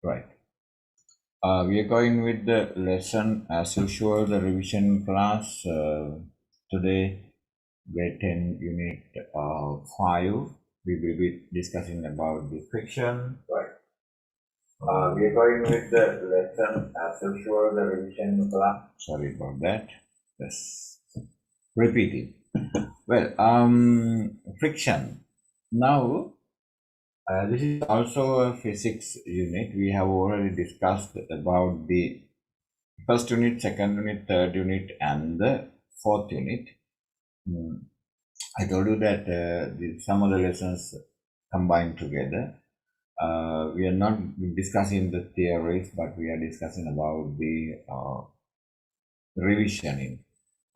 Right. We are going with the lesson as usual, the revision class. Today, grade 10, unit 5. We will be discussing about the friction. Right. We are going with the lesson as usual, the revision class. Sorry about that. Just repeating. Well, friction. Now, this is also a physics unit. We have already discussed about the first unit, second unit, third unit, and the fourth unit. Mm, I told you that some of the lessons combined together. We are not discussing the theories, but we are discussing about the revisioning.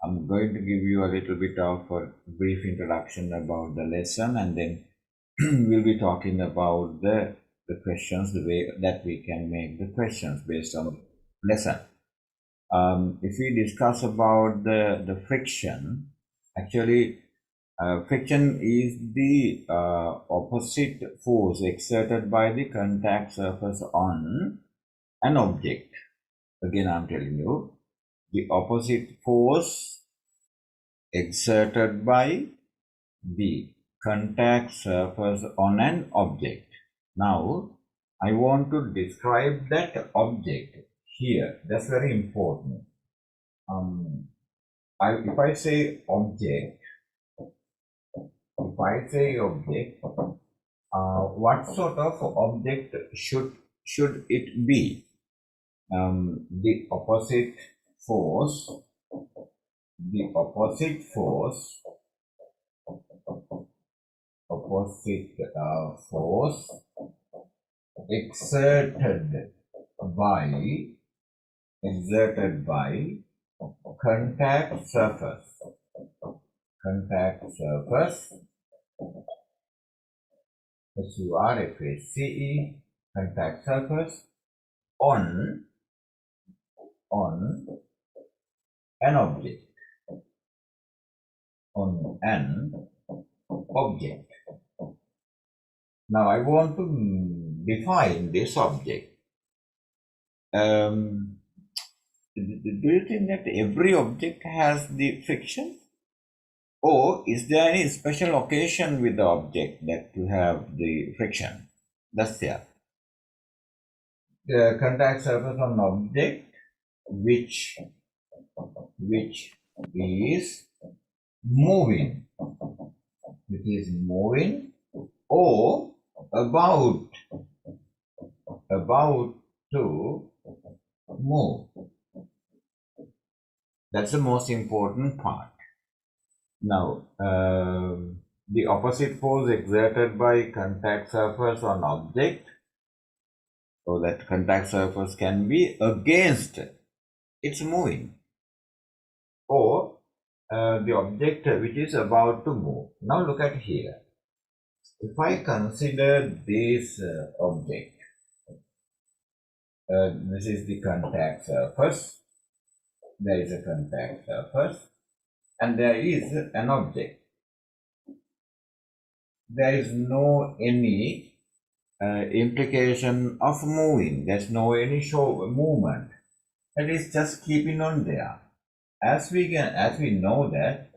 I'm going to give you a little bit of a brief introduction about the lesson, and then we'll be talking about the questions, the way that we can make the questions based on lesson. If we discuss about the friction, actually, friction is the opposite force exerted by the contact surface on an object. Again, I'm telling you, the opposite force exerted by the contact surface on an object. Now, I want to describe that object here. That's very important. If I say object, what sort of object should it be? The opposite force, the opposite force, force exerted by contact surface, SURFACE, contact surface on an object, Now I want to define this object. Do you think that every object has the friction? Or is there any special occasion with the object that to have the friction? That's there. The contact surface on object which is moving, or about to move. That's the most important part. Now, the opposite force exerted by contact surface on object, so that contact surface can be against its moving, or the object which is about to move. Now look at here. If I consider this object, this is the contact surface, there is a contact surface, and there is an object. There is no any implication of moving. There's no any show movement. It is just keeping on there. As we know that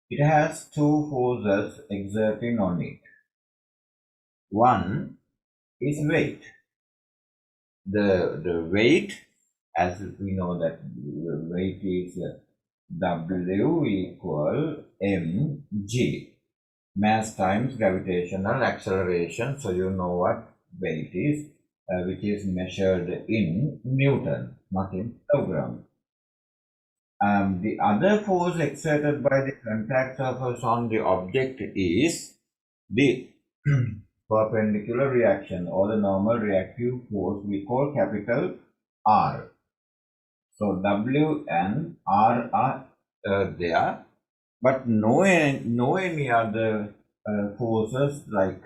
it has two forces exerting on it. One is weight. The weight, as we know that weight is W equal mg, mass times gravitational acceleration. So you know what weight is, which is measured in Newton, not in kilogram. The other force exerted by the contact surface on the object is the perpendicular reaction, or the normal reactive force we call capital R. So W and R are there, but no any other forces like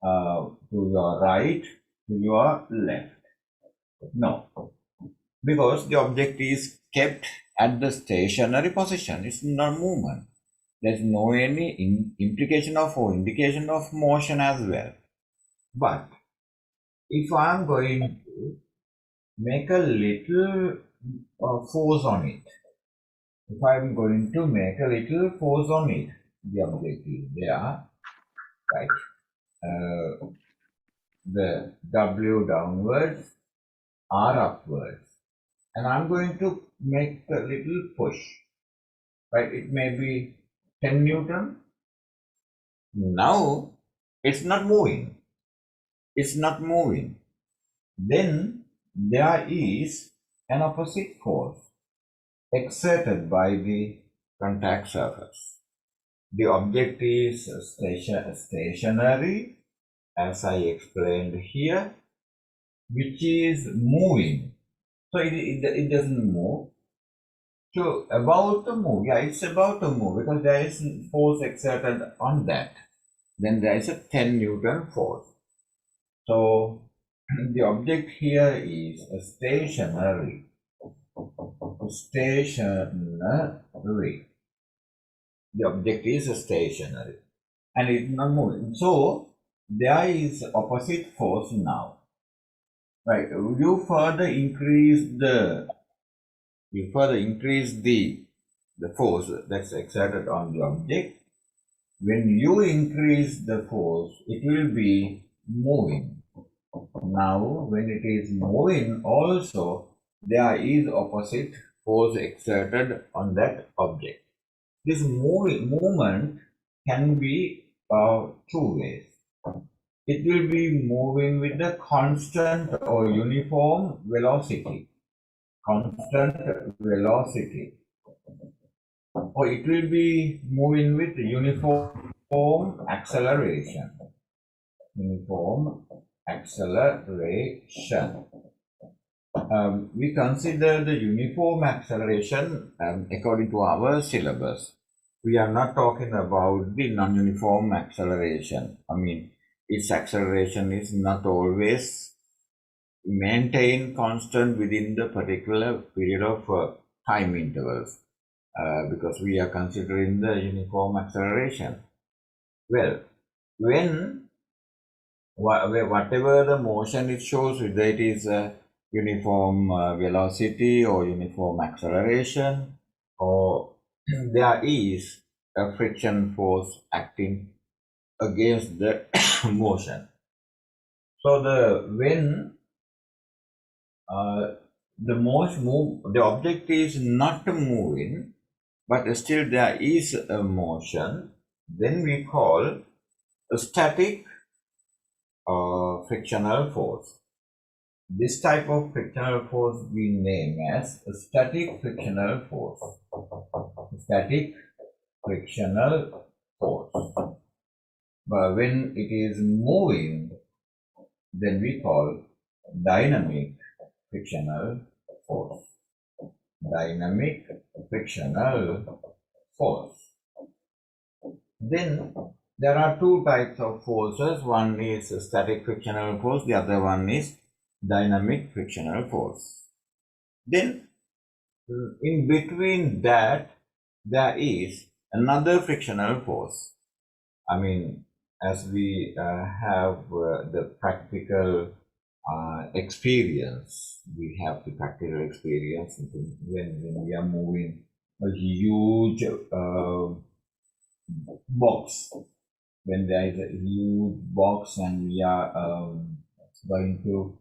to your right, to your left. No, because the object is kept at the stationary position. It's not movement. There's no any implication of or indication of motion as well. But if I'm going to make a little force on it, if I'm going to make a little force on it, the object is there, right? The W downwards, R upwards, and I'm going to make a little push, right? It may be 10 Newton. Now it's not moving. It's not moving. Then there is an opposite force exerted by the contact surface. The object is stationary, as I explained here, which is moving. So it doesn't move. So about to move, yeah, it's about to move because there is force exerted on that. Then there is a 10 Newton force. So the object here is a stationary. Stationary. The object is stationary and it's not moving. So there is opposite force now. Right. You further increase the force that's exerted on the object. When you increase the force, it will be moving. Now, when it is moving, also there is opposite force exerted on that object. This movement can be two ways. It will be moving with a constant or uniform velocity. Constant velocity. Or it will be moving with uniform acceleration. Uniform acceleration. We consider the uniform acceleration according to our syllabus. We are not talking about the non-uniform acceleration. I mean, its acceleration is not always maintained constant within the particular period of time intervals, because we are considering the uniform acceleration. Well, when whatever the motion it shows, whether it is a uniform velocity or uniform acceleration, or there is a friction force acting against the motion. So when the object is not moving, but still there is a motion, then we call a static frictional force. This type of frictional force we name as a static frictional force. Static frictional force. But when it is moving, then we call dynamic frictional force. Dynamic frictional force. Then there are two types of forces. One is static frictional force, the other one is dynamic frictional force. Then in between that there is another frictional force. I mean, as we have the practical experience, we have the practical experience when we are moving a huge box. When there is a huge box and we are going to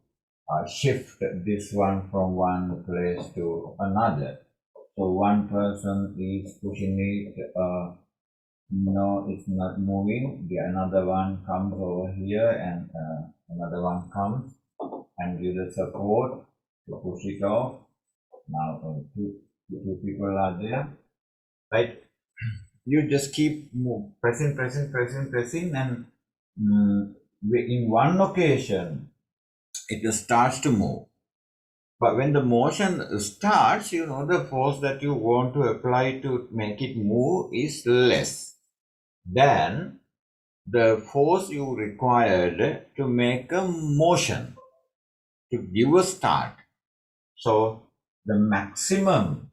shift this one from one place to another. So one person is pushing it, no, it's not moving. The another one comes over here and another one comes and give the support to push it off. Now two people are there, right? You just keep pressing, and in one occasion it starts to move. But when the motion starts, the force that you want to apply to make it move is less than the force you required to make a motion, to give a start. So the maximum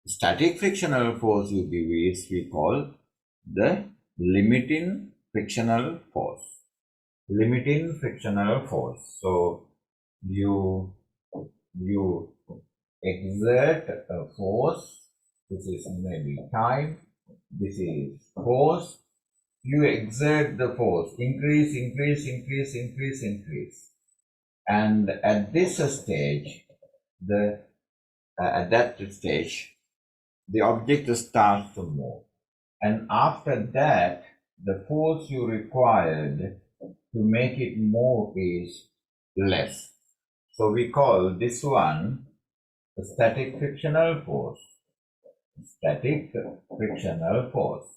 static frictional force you give is we call the limiting frictional force. limiting frictional force. So you exert a force. This is maybe time. This is force. You exert the force, increase, and at this stage, at that stage, the object starts to move, and after that, the force you required to make it move is less. So we call this one the static frictional force. Static frictional force,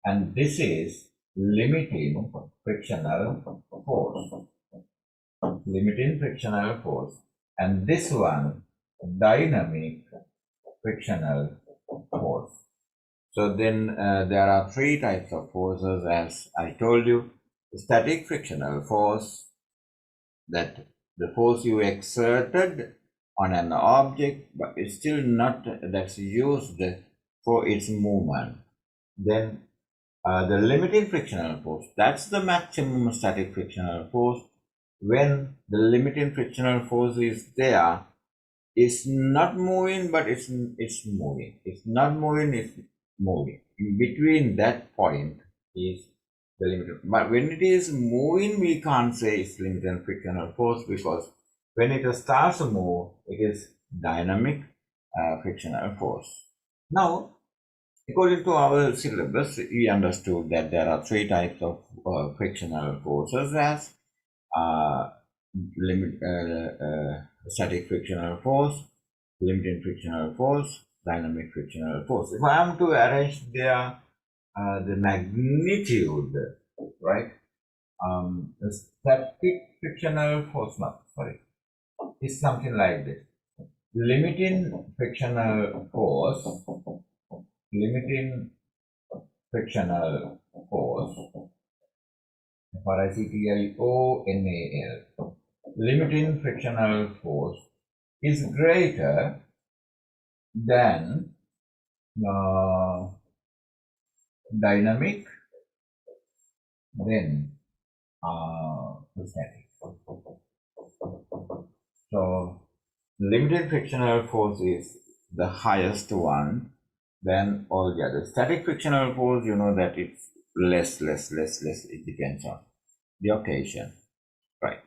and this is limiting frictional force. Limiting frictional force, and this one dynamic frictional force. So then there are three types of forces, as I told you. The static frictional force, that the force you exerted on an object, but it's still not that's used for its movement. Then the limiting frictional force, that's the maximum static frictional force. When the limiting frictional force is there, it's not moving, but it's moving. It's not moving, it's moving. In between that point is the limiting. But when it is moving, we can't say it's limiting frictional force, because when it starts to move, it is dynamic frictional force. Now, according to our syllabus, we understood that there are three types of frictional forces, as static frictional force, limiting frictional force, dynamic frictional force. If I am to arrange their the magnitude, right? The static frictional force, is something like this. Limiting frictional force, FRICTIONAL, limiting frictional force is greater than dynamic, then static. So limited frictional force is the highest one than all the others. Static frictional force, you know that it's less. It depends on the occasion, right?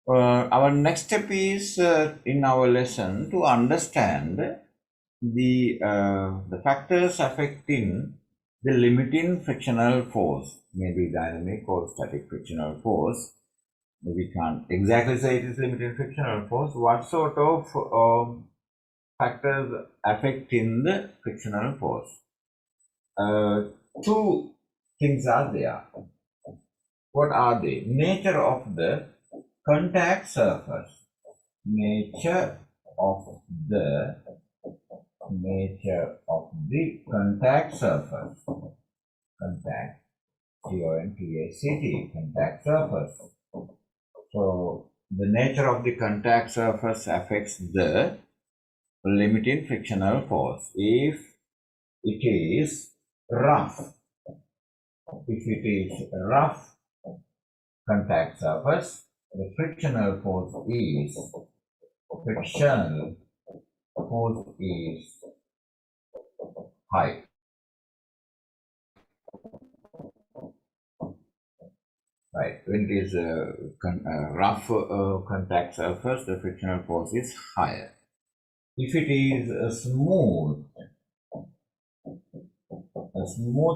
Our next step is in our lesson to understand the factors affecting the limiting frictional force, maybe dynamic or static frictional force. We can't exactly say it is limiting frictional force. What sort of factors affecting the frictional force? Two things are there. What are they? Nature of the contact surface. Nature of the contact surface. Contact, C-O-N-T-A-C-T, contact surface. So the nature of the contact surface affects the limiting frictional force. If it is rough, contact surface, the frictional force is high. Right, when it is a rough contact surface, the frictional force is higher. If it is a smooth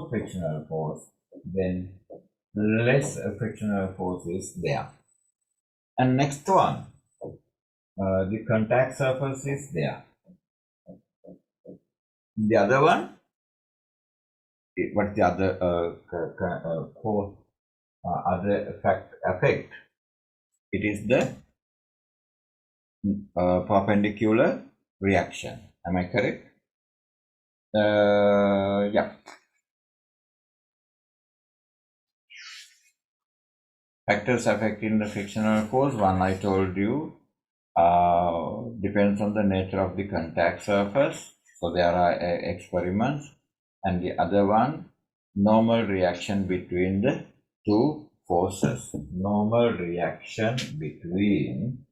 frictional force, then less frictional force is there. And next one, the contact surface is there. The other one, what's the other force? Other effect, it is the perpendicular reaction. Am I correct? Yeah. Factors affecting the frictional force, one I told you, depends on the nature of the contact surface. So there are experiments. And the other one, normal reaction between the two forces, normal reaction between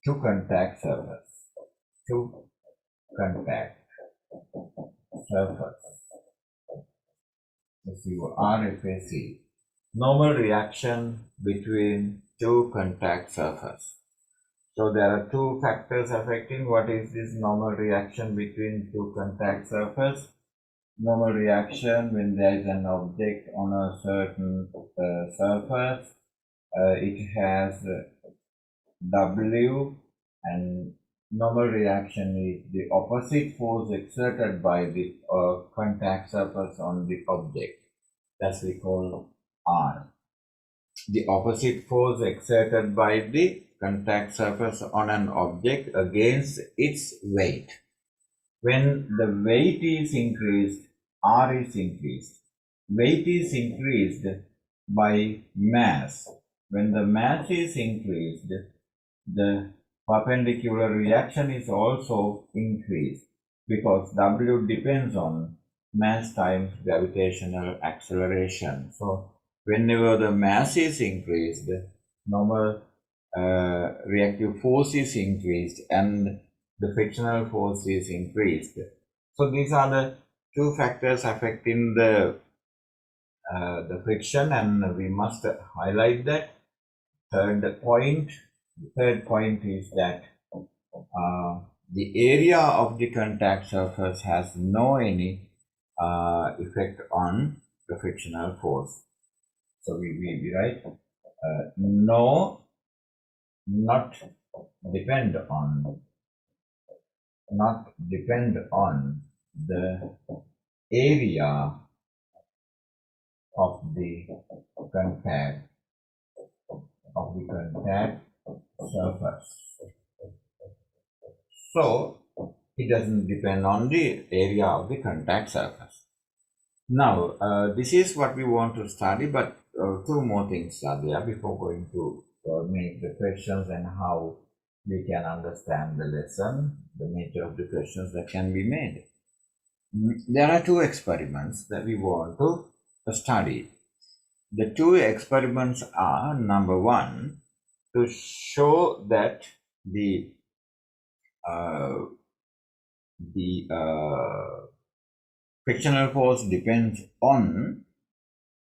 two contact surface, two contact surface. Let's see what RFAC. Normal reaction between two contact surface. So there are two factors affecting what is this normal reaction between two contact surface. Normal reaction when there is an object on a certain surface, it has W, and normal reaction is the opposite force exerted by the contact surface on the object. That's we call R. The opposite force exerted by the contact surface on an object against its weight. When the weight is increased, R is increased. Weight is increased by mass. When the mass is increased, the perpendicular reaction is also increased because W depends on mass times gravitational acceleration. So whenever the mass is increased, normal reactive force is increased and the frictional force is increased. So these are the two factors affecting the friction, and we must highlight that. The third point is that the area of the contact surface has no any effect on the frictional force. So we write no, not depend on the area of the contact surface. So it doesn't depend on the area of the contact surface. Now this is what we want to study, but two more things are there before going to make the questions and how we can understand the lesson, the nature of the questions that can be made. There are two experiments that we want to study. The two experiments are, number one, to show that the frictional force depends on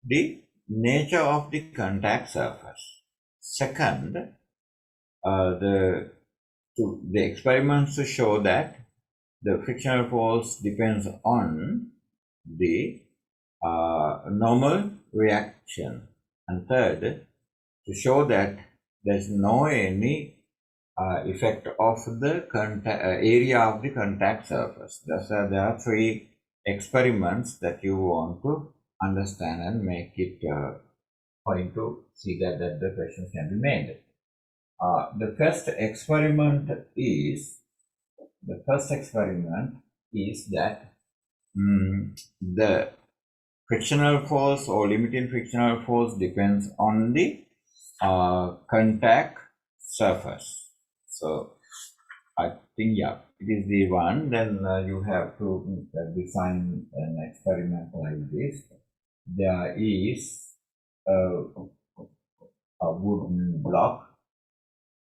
the nature of the contact surface. Second, the experiments to show that the frictional force depends on the normal reaction. And third, to show that there's no any effect of the area of the contact surface. There are three experiments that you want to understand and make it point to see that the questions can be made. The first experiment is that the frictional force or limiting frictional force depends on the contact surface. So I think, yeah, it is the one. Then you have to design an experiment like this. There is a wooden block,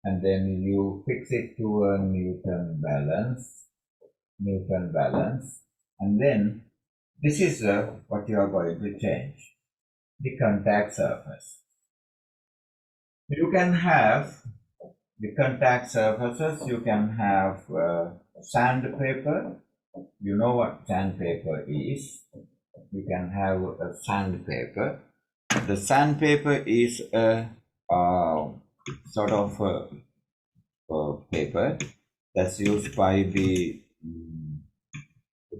and then you fix it to a Newton balance, and then this is what you are going to change, the contact surface. You can have the contact surfaces, you can have sandpaper. You know what sandpaper is. You can have a sandpaper. The sandpaper is a sort of paper that's used by the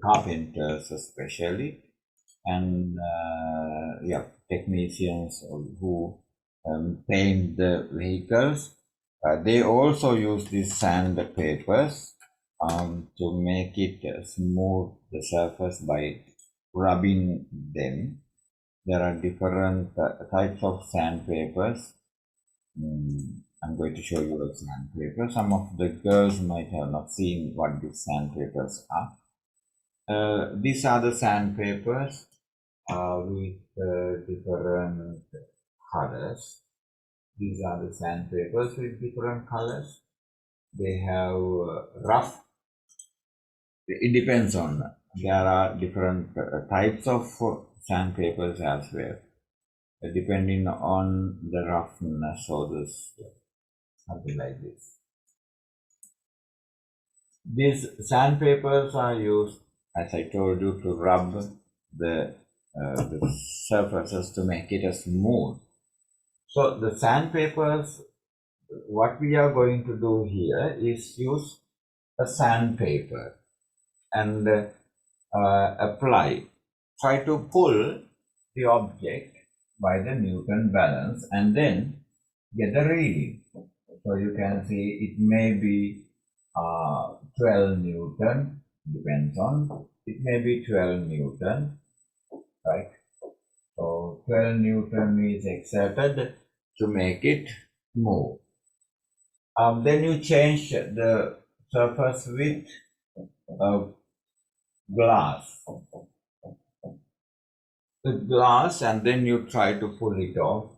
carpenters especially, and technicians who paint the vehicles. They also use these sandpapers to make it smooth the surface by rubbing them. There are different types of sandpapers. I'm going to show you a sandpaper. Some of the girls might have not seen what these sandpapers are. These are the sandpapers with different colors. These are the sandpapers with different colors. They have rough. It depends on. There are different types of sandpapers as well, depending on the roughness or this something like this. These sandpapers are used, as I told you, to rub the surfaces to make it smooth. So the sandpapers, what we are going to do here is use a sandpaper and try to pull the object by the Newton balance and then get the reading. So you can see it may be 12 Newton, depends on, it may be 12 Newton, right? So 12 Newton is exerted to make it move. Then you change the surface with glass. The glass, and then you try to pull it off.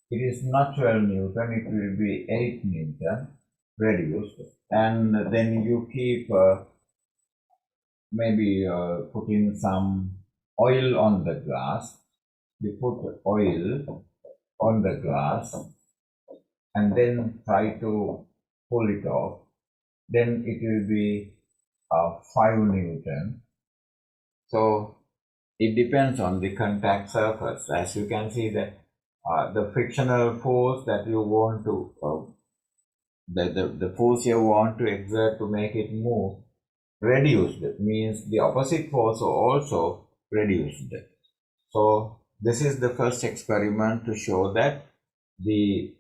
It is not 12 Newton, it will be 8 Newton reduced. And then you keep maybe putting some oil on the glass. You put oil on the glass and then try to pull it off. Then it will be 5 Newton. So it depends on the contact surface. As you can see that the frictional force that you want to, the force you want to exert to make it move reduced, means the opposite force also reduced. So this is the first experiment to show that the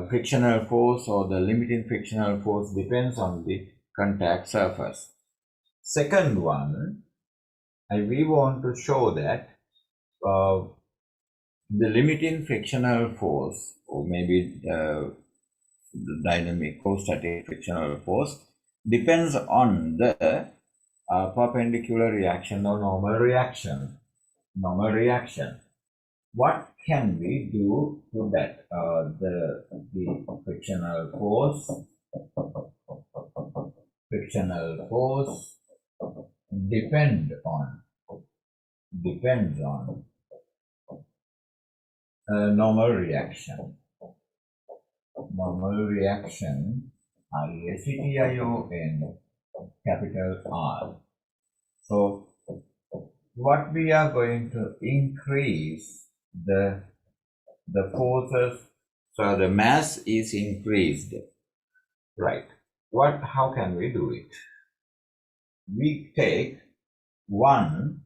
frictional force or the limiting frictional force depends on the contact surface. Second one, we want to show that the limiting frictional force, or maybe the dynamic or static frictional force, depends on the perpendicular reaction or normal reaction. Normal reaction. What can we do to that? The frictional force depends on normal reaction. Normal reaction, REACTION, capital R. So what we are going to increase the forces, so the mass is increased, right? How can we do it? We take one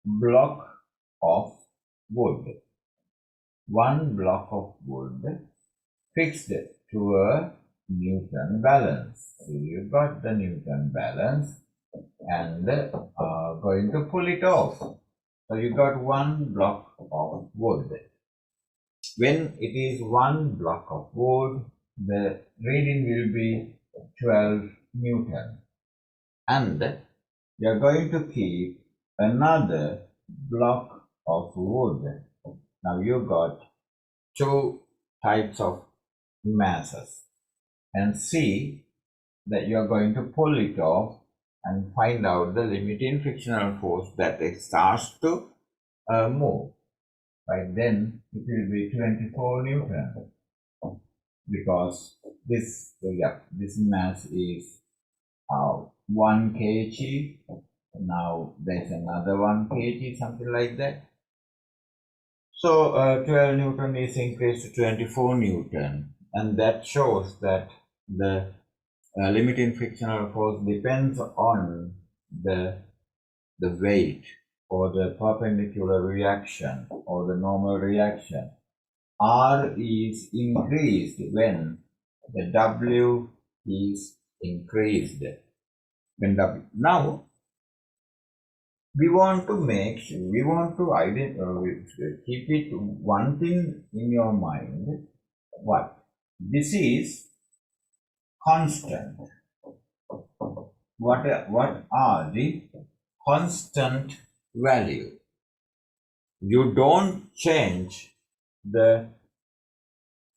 block of wood fixed to a Newton balance. So you got the Newton balance and going to pull it off. So you got one block of wood. When it is one block of wood, the reading will be 12 Newton. And you are going to keep another block of wood. Now you got two types of masses, and see that you are going to pull it off and find out the limiting frictional force that it starts to move. Right, then it will be 24 Newton, because this mass is 1 kg. Now there's another 1 kg, something like that. So 12 Newton is increased to 24 Newton, and that shows that the limiting frictional force depends on the weight or the perpendicular reaction or the normal reaction. R is increased when the W is increased. Now we want to keep it one thing in your mind. What? This is constant. What are the constant value? You don't change the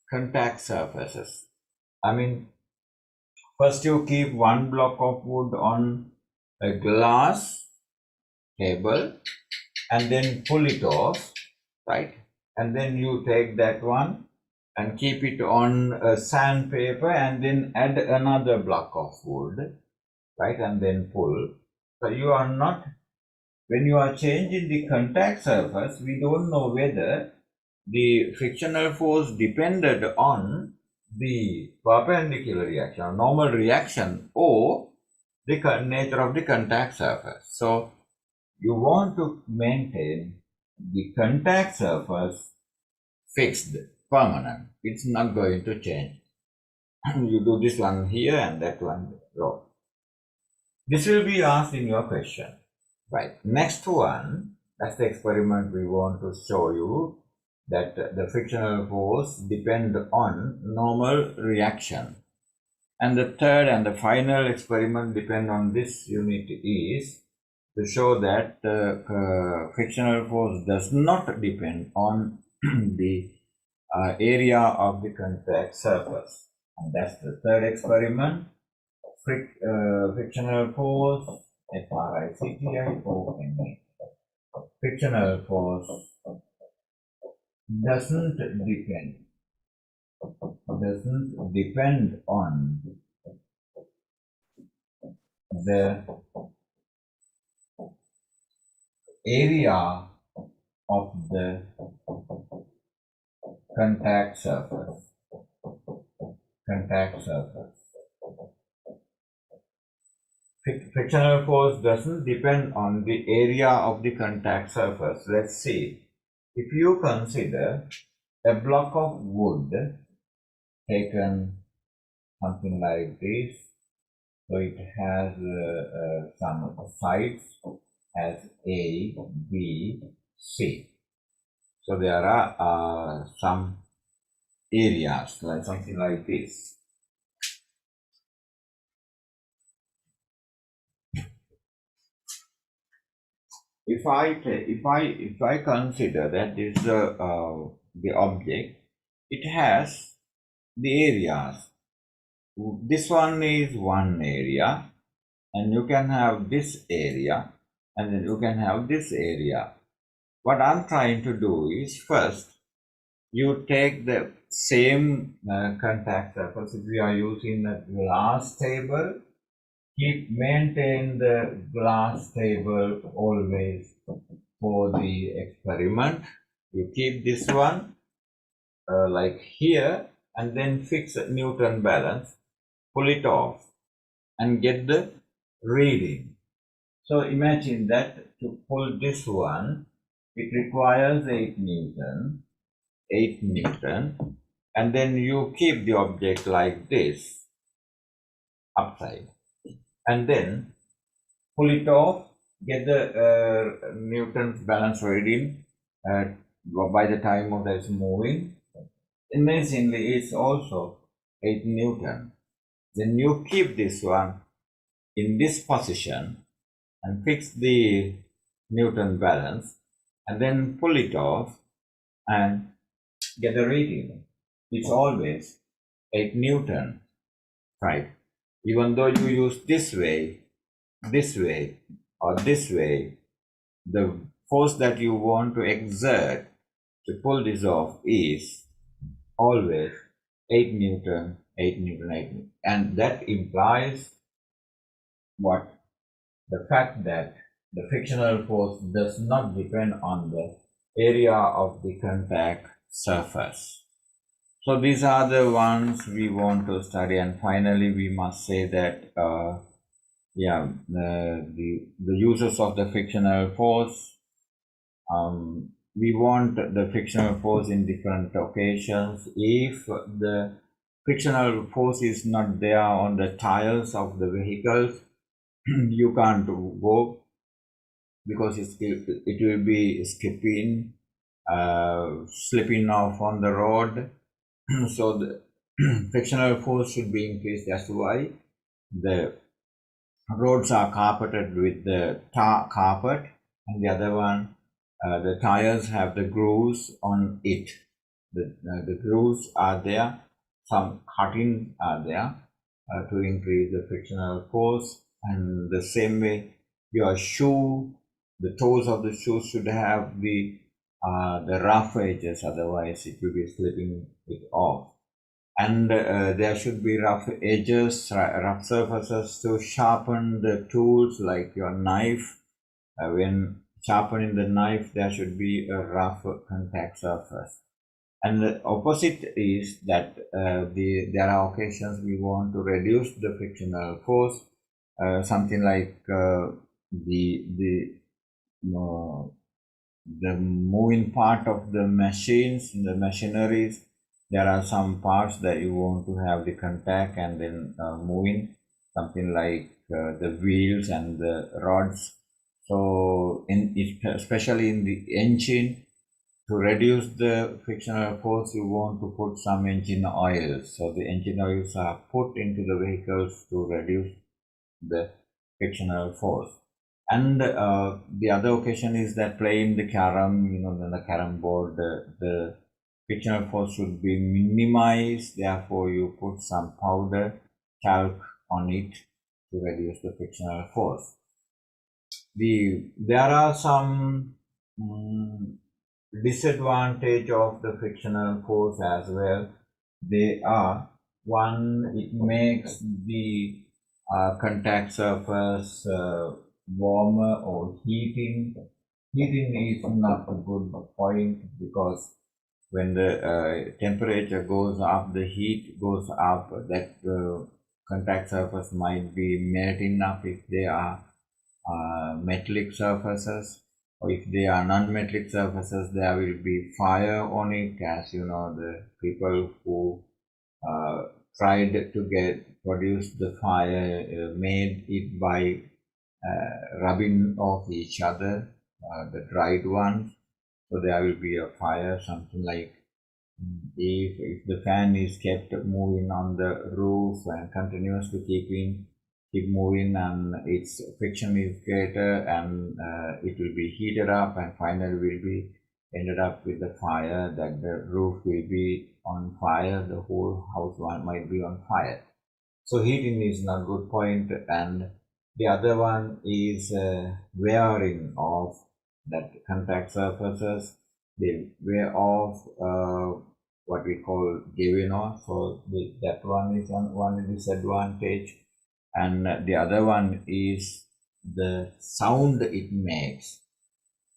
contact surfaces. I mean, first you keep one block of wood on a glass table and then pull it off, right? And then you take that one and keep it on a sandpaper and then add another block of wood, right? And then pull. So you are not, when you are changing the contact surface, we don't know whether the frictional force depended on the perpendicular reaction or normal reaction or the nature of the contact surface. So you want to maintain the contact surface fixed, permanent. It's not going to change. You do this one here and that one row. This will be asked in your question. Right. Next one, that's the experiment we want to show you, that the frictional force depend on normal reaction. And the third and the final experiment depend on this unit is to show that frictional force does not depend on the area of the contact surface. And that's the third experiment. Frictional force, FRICTIONA. Frictional force doesn't depend on the area of the contact surface. Frictional force doesn't depend on the area of the contact surface. Let's see. If you consider a block of wood taken something like this, so it has some sides as A, B, C. So there are some areas like something like this. If I consider that this the object, it has the areas. This one is one area, and you can have this area, and then you can have this area. What I'm trying to do is, first you take the same contact surface. If we are using a glass table, maintain the glass table always for the experiment. You keep this one like here, and then fix a Newton balance, pull it off and get the reading. So imagine that to pull this one, it requires 8 Newton, and then you keep the object like this, upside, and then pull it off, get the Newton's balance reading by the time of that is moving. Amazingly, it's also 8 Newton. Then you keep this one in this position and fix the Newton balance, and then pull it off and get the reading. It's always 8 Newton, right? Even though you use this way, or this way, the force that you want to exert to pull this off is always 8 Newton, 8 Newton, 8 Newton. And that implies what? The fact that the frictional force does not depend on the area of the contact surface. So these are the ones we want to study. And finally, we must say that the uses of the frictional force. We want the frictional force in different occasions. If the frictional force is not there on the tires of the vehicles, you can't go because it will be skipping, slipping off on the road. So frictional force should be increased. That's why the roads are carpeted with the tar carpet, and the other one, the tires have the grooves on it. The grooves are there, some cuttings are there to increase the frictional force. And the same way, your shoe, the toes of the shoe should have the rough edges, otherwise it will be slipping it off. And there should be rough edges, rough surfaces to sharpen the tools like your knife. When sharpening the knife, there should be a rough contact surface. And the opposite is that there are occasions we want to reduce the frictional force, something like the moving part of the machines, the machineries. There are some parts that you want to have the contact and then moving, something like the wheels and the rods. So especially in the engine, to reduce the frictional force, you want to put some engine oils. So the engine oils are put into the vehicles to reduce the frictional force. And the other occasion is that playing the carom, then the carom board, the frictional force should be minimized. Therefore, you put some powder, talc on it to reduce the frictional force. There are some disadvantage of the frictional force as well. They are, one, it makes the contact surface warmer or heating. Heating is not a good point, because when the temperature goes up, the heat goes up, that contact surface might be melting up if they are metallic surfaces, or if they are non-metallic surfaces, there will be fire on it. As you know, the people who tried to produce the fire made it by rubbing off each other, the dried ones. So there will be a fire, something like if the fan is kept moving on the roof and continuously keep moving, and its friction is greater, and it will be heated up, and finally will be ended up with the fire, that the roof will be on fire, the whole house might be on fire. So heating is not good point. And the other one is wearing of that contact surfaces. They wear off, what we call giving off. So that one is one disadvantage. And the other one is the sound it makes.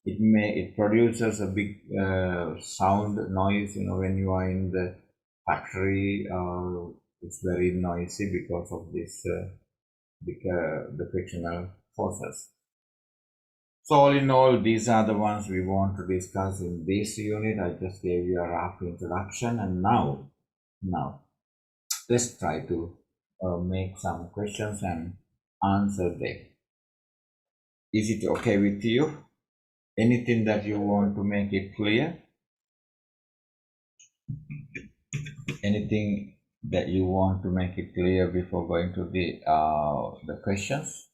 It produces a big sound noise. When you are in the factory, it's very noisy because of this the frictional forces. So all in all, these are the ones we want to discuss in this unit. I just gave you a rough introduction, and now let's try to make some questions and answer them. Is it okay with you? Anything that you want to make it clear? Anything that you want to make it clear before going to the questions?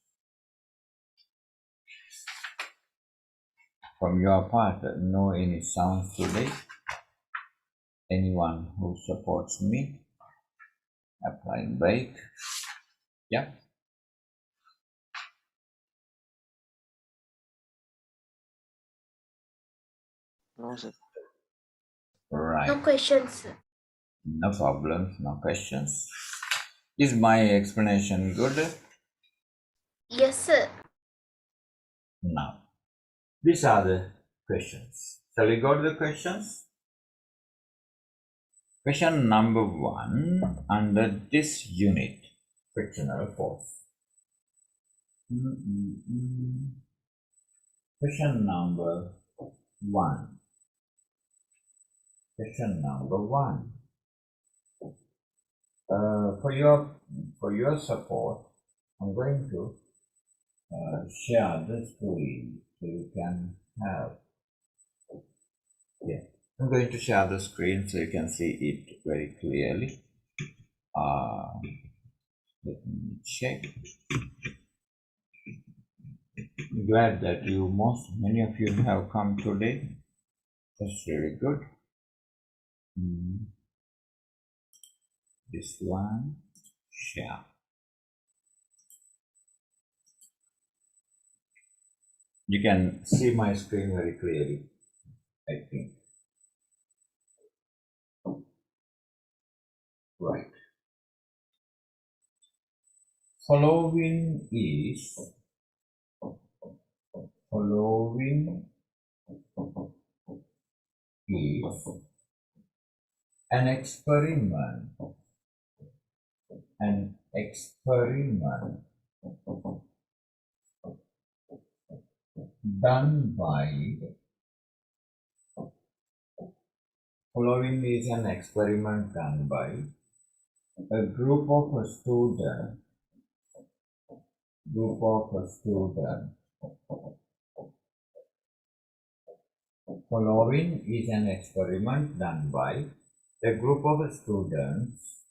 From your part, no any sounds today? Anyone who supports me? Applying break. Yeah. No, sir. Right. No questions. No problems, no questions. Is my explanation good? Yes, sir. Now, these are the questions. Shall we go to the questions? Question number 1 under this unit, frictional force. Question number 1. Question number 1. For your support, I'm going to share the screen so you can have. Yeah, I'm going to share the screen so you can see it very clearly. Let me check. Glad that many of you have come today. That's really good. This one, share. You can see my screen very clearly, I think. Right. Following is an experiment done by a group of students Following is an experiment done by a group of students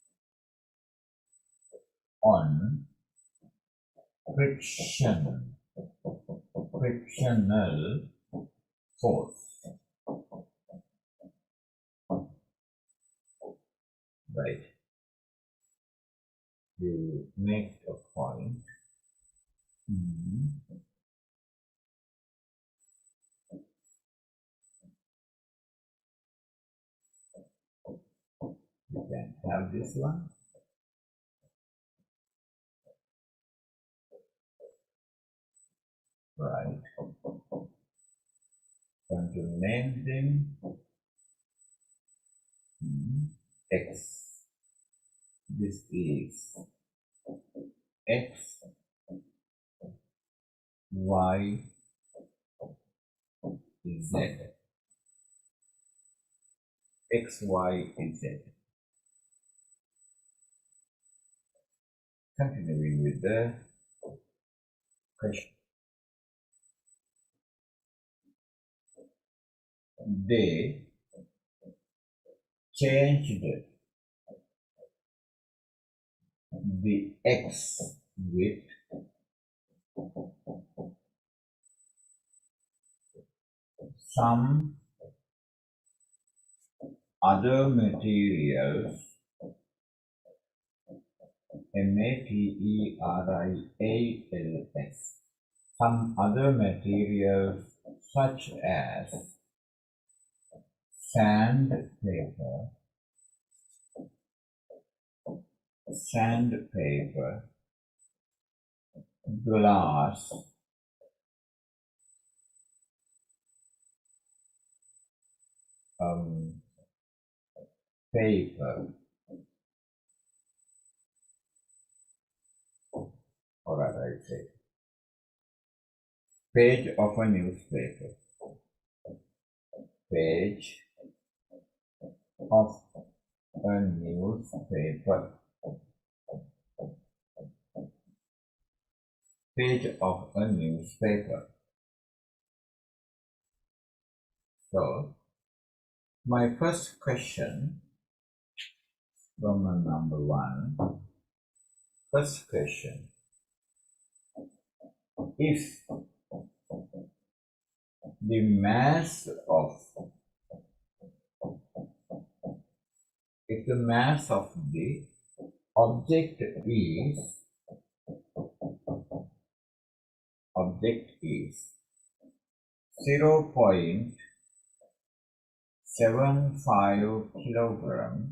on frictional force. Right. You make a point. You can have this one. Right. Going to name them X. This is X, Y, Z. X, Y, Z. Continuing with the question. They changed the X with some other materials, materials, some other materials such as sandpaper, glass, paper, or rather I say page of a newspaper, page of a newspaper, page of a newspaper. So my first question, Roman number 1, first question, if the mass of the object is 0.75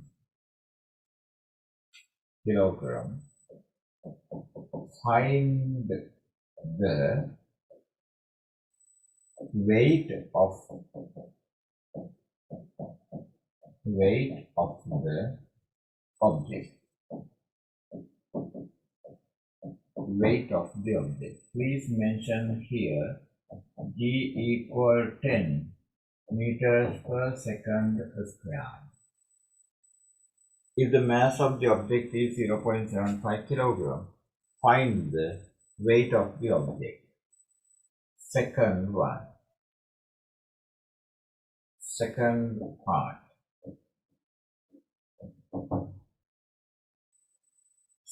kilogram, find the weight of the object. Weight of the object. Please mention here G equal 10 meters per second square. If the mass of the object is 0.75 kilogram, find the weight of the object. Second part.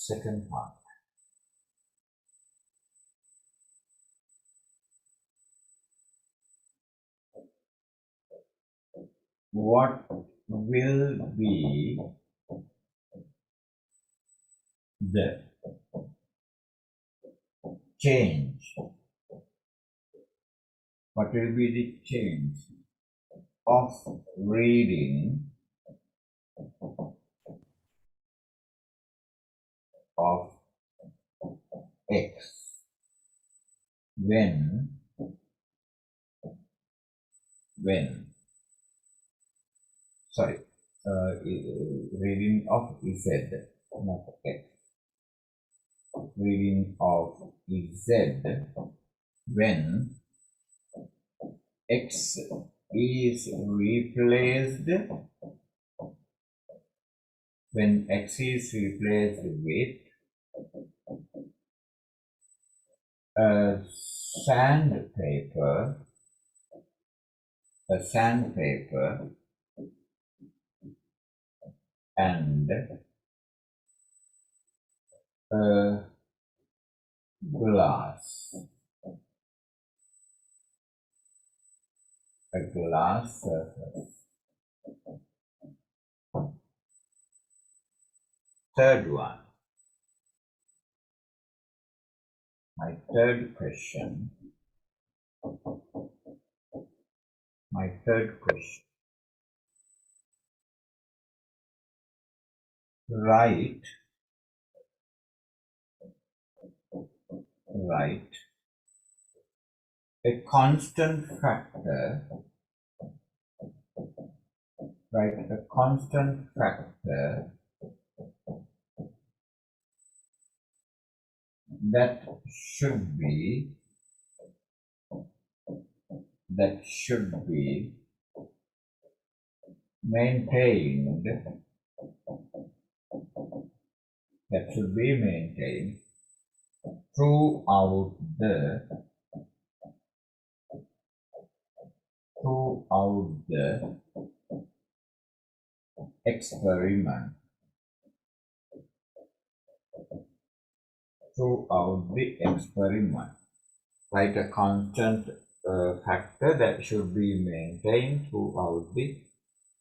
second part. What will be the change? What will be the change of reading of x when sorry, reading of z, not x, reading of z when x is replaced with a sandpaper and a glass surface. Third one, my third question. Write a constant factor. That should be maintained throughout the experiment. Write a constant factor that should be maintained throughout the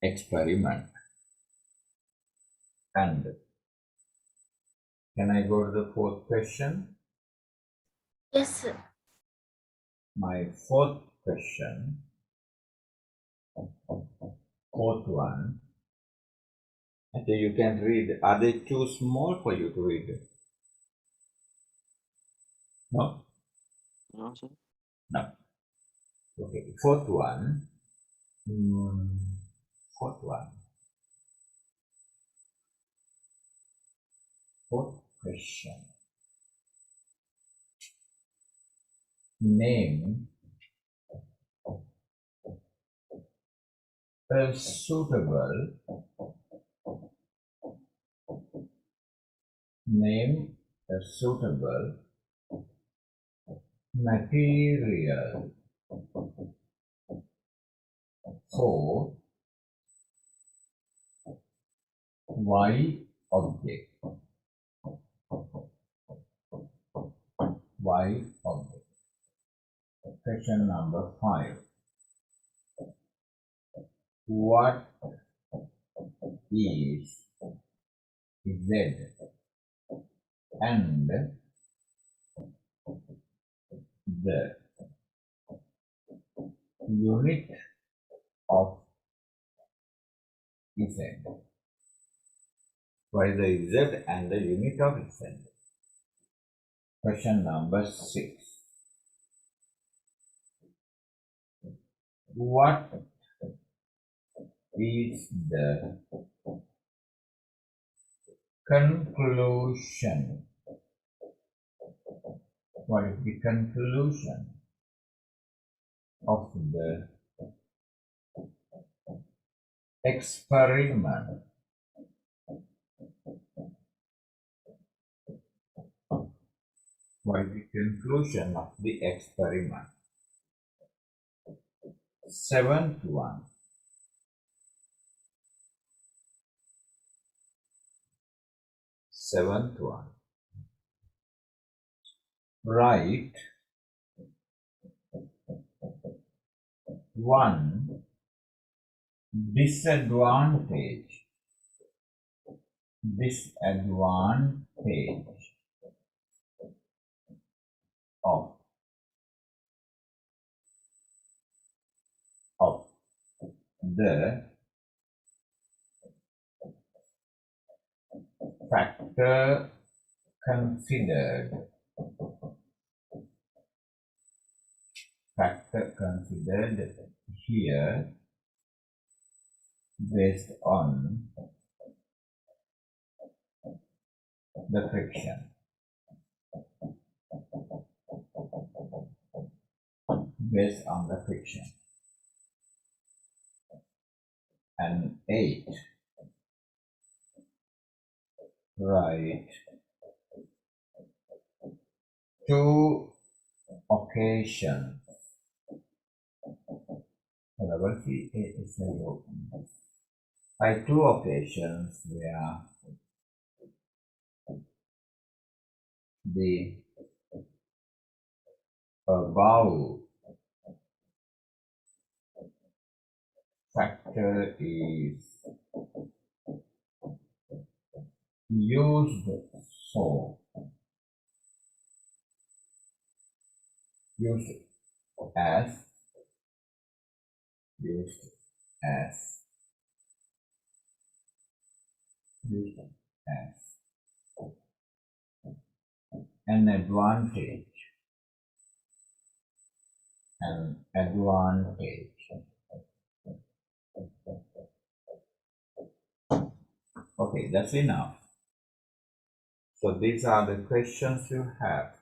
experiment. And can I go to the fourth question? Yes, sir. My fourth one. And you can read. Are they too small for you to read? No? No, sir. No. Okay. Fourth one. Fourth question. Name a suitable material for Y object. Question number 5. What is Z and the unit of Z? What is the Z and the unit of Z? Question number 6. What is the conclusion? What is the conclusion of the experiment? What is the conclusion of the experiment? Seventh one. Seventh one. Write one disadvantage of the factor considered here based on the friction. And 8. Write 2 occasions. By 2 occasions where the above factor is used as an advantage. Okay, that's enough. So these are the questions you have.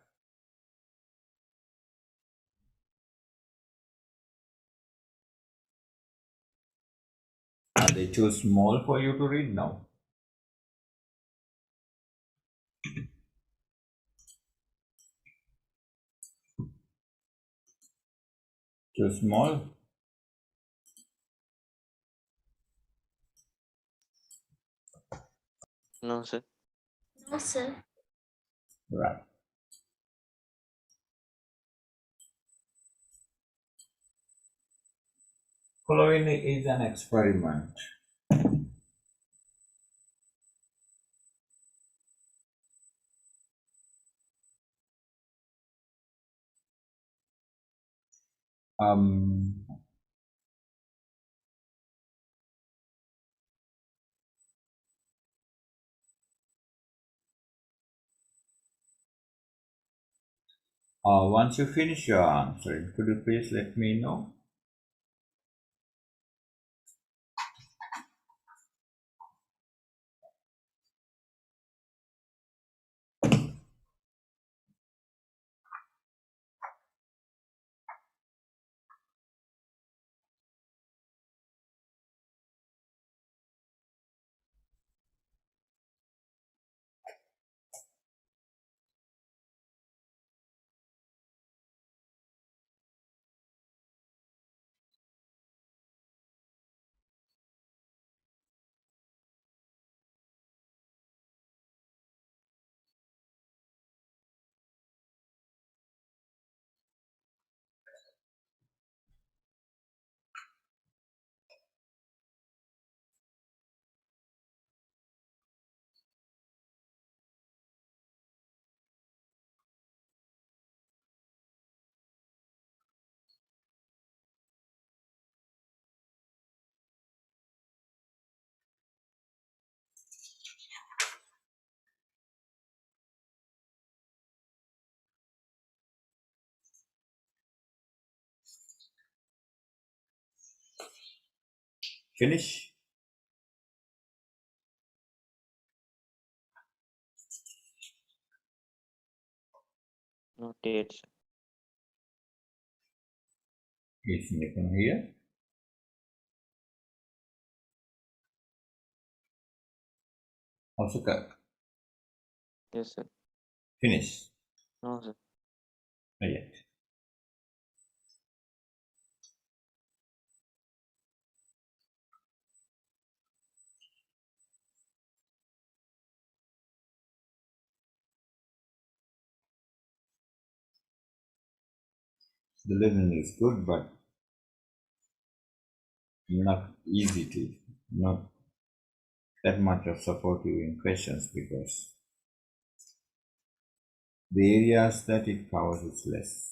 Are they too small for you to read now? Too small? No, sir. No, sir. Right. Following is an experiment. Once you finish your answering, could you please let me know? Finish? Not yet, sir. Is Nitin here? Also cut. Yes, sir. Finish. No, sir. Not yet. The lesson is good, but not easy to, not that much of supportive in questions because the areas that it covers is less.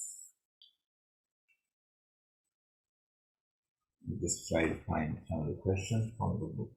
Just try to find some of the questions from the book.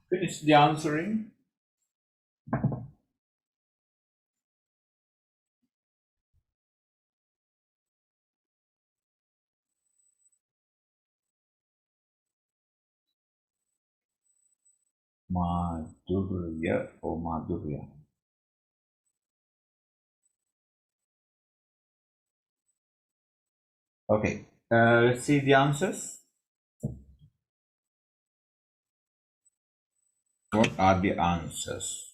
Finish the answering. Madhurya or Madhurya. Okay, let's see the answers. What are the answers?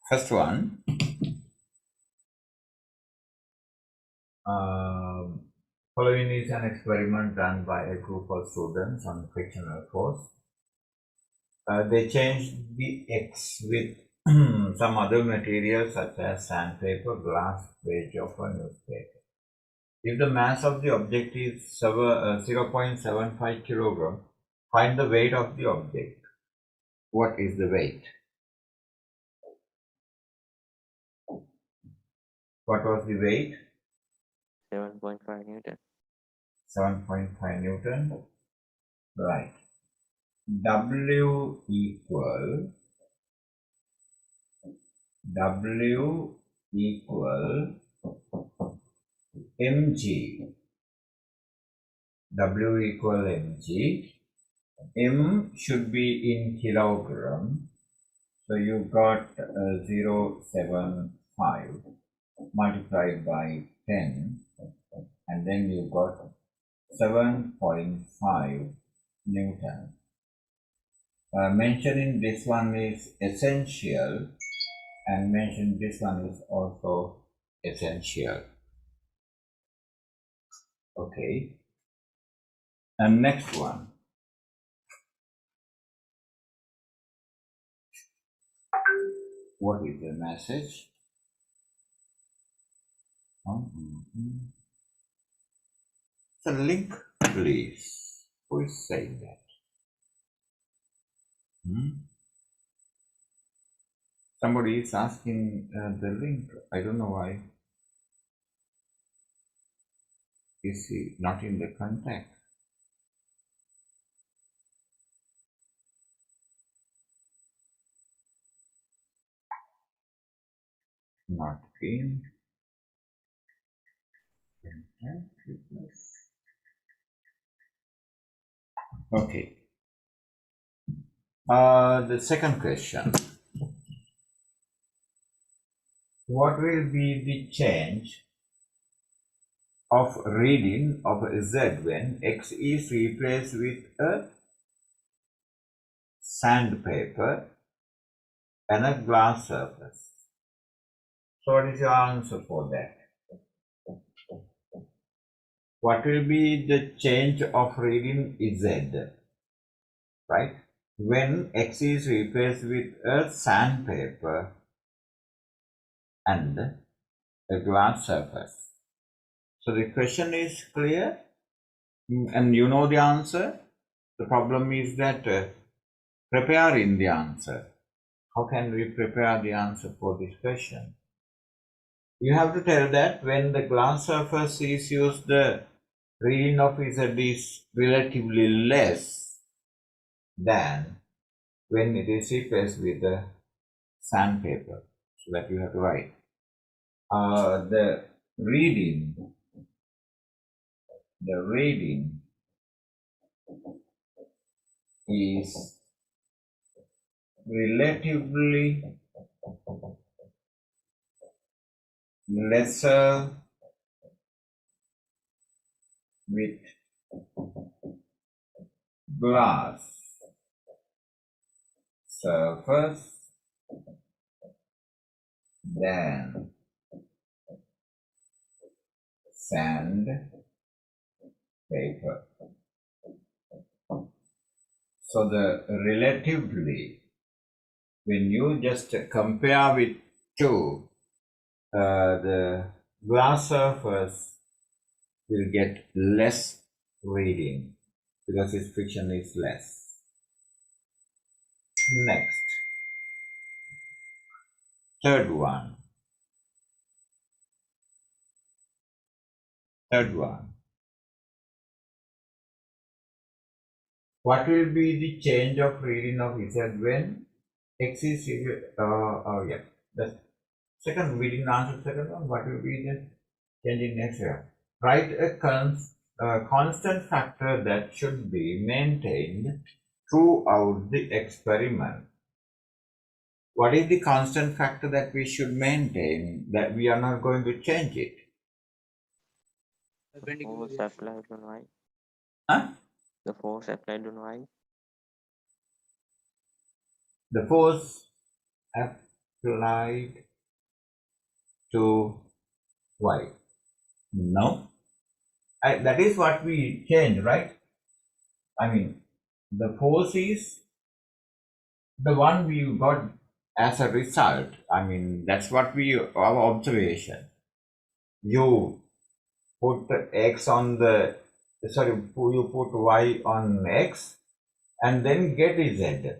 First one, following is an experiment done by a group of students on fictional force. They changed the X with some other materials such as sandpaper, glass, page of a newspaper. If the mass of the object is 0.75 kilogram, find the weight of the object. What is the weight? What was the weight? 7.5 Newton. 7.5 Newton. Right. W equal mg. W equal mg. M should be in kilogram. So you got 0.75 multiplied by 10, and then you got 7.5 Newton. Mentioning this one is essential, and mention this one is also essential. Okay. And next one. What is the message? The link, please. Who is saying that? Somebody is asking the link. I don't know why. Is he not in the contact? Not in contact. Okay. The second question. What will be the change of reading of Z when X is replaced with a sandpaper and a glass surface? So what is your answer for that? What will be the change of reading Z right? When X is replaced with a sandpaper and a glass surface. So the question is clear, and you know the answer. The problem is that preparing the answer. How can we prepare the answer for this question? You have to tell that when the glass surface is used, the reading of Z is relatively less than when it is replaced with the sandpaper. So that you have to write. The reading is relatively lesser with glass surface than sand paper. So the relatively, when you just compare with two, the glass surface will get less reading because its friction is less. Next, third one. What will be the change of reading of Z when X is the second, we didn't answer the second one. What will be the change in X here? Write a constant factor that should be maintained throughout the experiment. What is the constant factor that we should maintain, that we are not going to change it? Force applied on Y. Huh? The force applied on Y. The force applied to Y. No. That is what we change, right? I mean, the force is the one we got as a result. I mean, that's what our observation. You put X on the, you put Y on X and then get Z.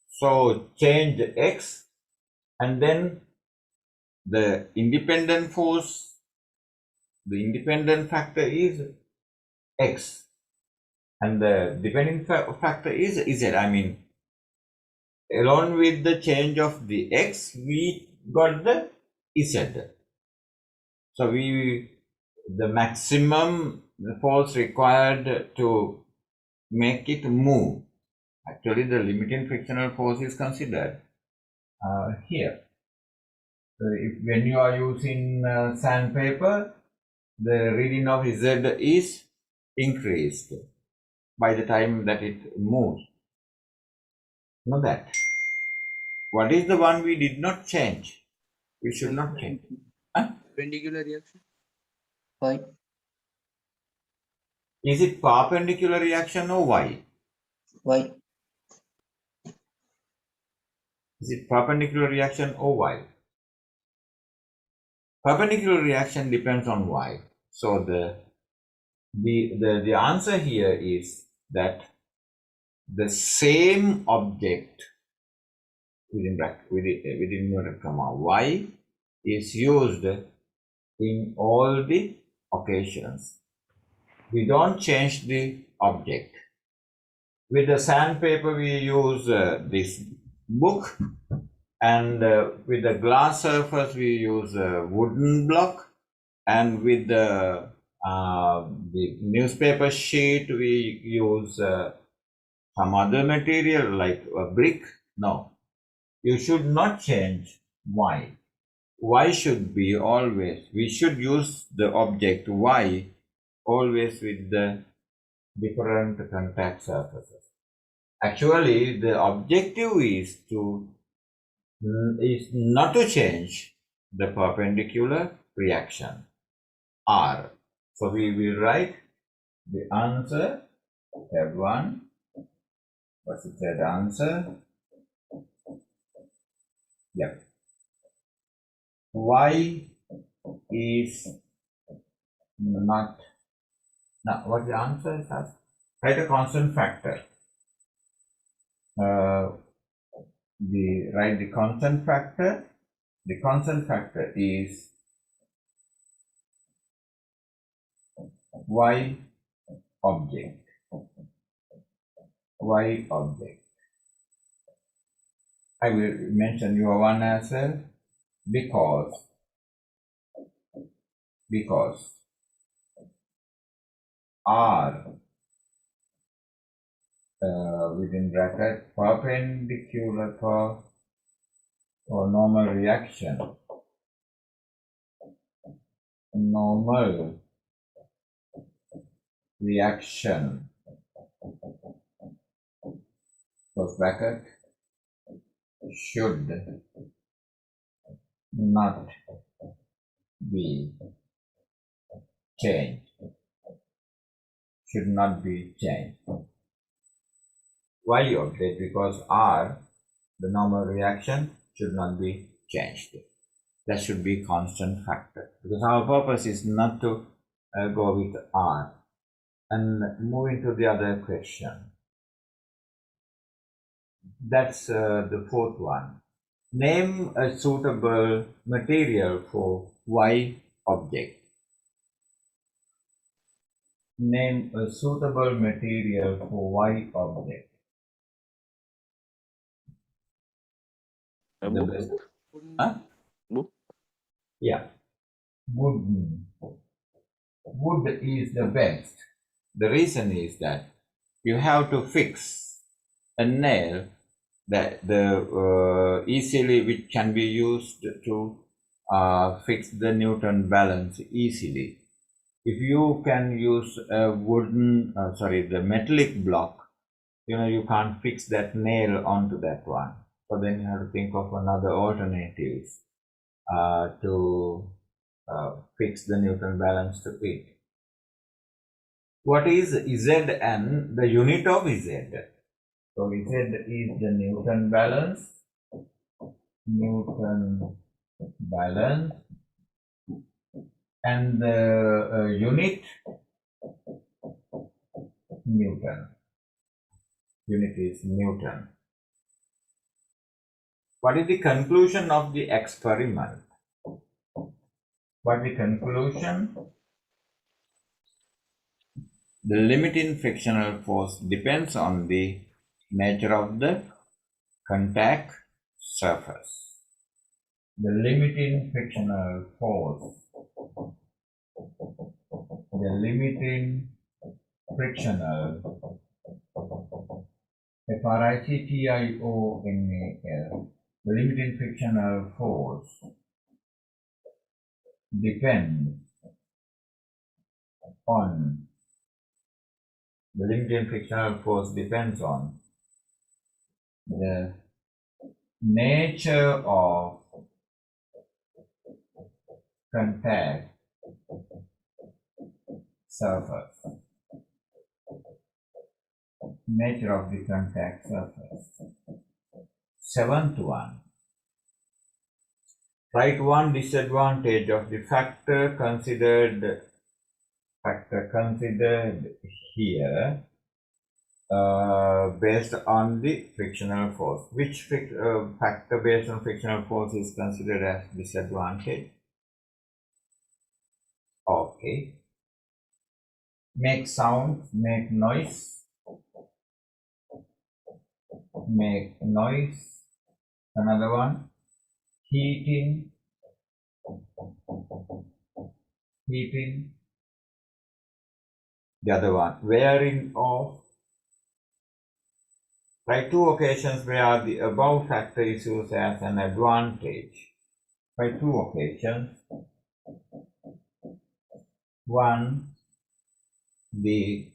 So change X and then the independent force, the independent factor is X and the dependent factor is Z. I mean, along with the change of the X, we got the Z. So the maximum force required to make it move. Actually, the limiting frictional force is considered here. When you are using sandpaper, the reading of Z is increased by the time that it moves. Know that. What is the one we did not change? We should not change. Huh? Perpendicular reaction. Why? Is it perpendicular reaction or Y? Why? Is it perpendicular reaction or Y? Perpendicular reaction depends on Y. So the answer here is that the same object within inverted comma Y is used in all the occasions. We don't change the object. With the sandpaper we use this book, and with the glass surface we use a wooden block, and with the newspaper sheet we use some other material like a brick. No, you should not change Y. Y should be always, we should use the object Y always with the different contact surfaces. Actually, the objective is not to change the perpendicular reaction R. So we will write the answer, tab 1, What's the third answer? Yep. Y is not. Now, what the answer is? Write a constant factor. Write the constant factor. The constant factor is y object. Y object. I will mention your one as well because R within bracket perpendicular for or normal reaction close bracket should not be changed. Should not be changed. Y object because R, the normal reaction, should not be changed. That should be constant factor because our purpose is not to go with R. And moving to the other question. That's the fourth one. Name a suitable material for Y object. Name a suitable material for Y object. A The book. best. Huh? Book. Yeah. Wood is the best. The reason is that you have to fix a nail that easily, which can be used to fix the Newton balance easily. If you can use a the metallic block, you can't fix that nail onto that one. So then you have to think of another alternatives to fix the Newton balance to it. What is Z and the unit of Z? So Z is the Newton balance. And the unit Newton. Unit is Newton. What is the conclusion of the experiment? What is the conclusion? The limiting frictional force depends on the nature of the contact surface. The limiting frictional force. The limiting frictional FRICTIONAL. The limiting frictional force depends on the nature of contact surface. Nature of the contact surface. Seventh one. Write one disadvantage of the factor considered here based on the frictional force. Which factor based on frictional force is considered as disadvantage? Okay. Make sound, make noise. Make noise. Another one. Heating. The other one. Wearing off. Write two occasions where the above factor is used as an advantage. Write two occasions. One, the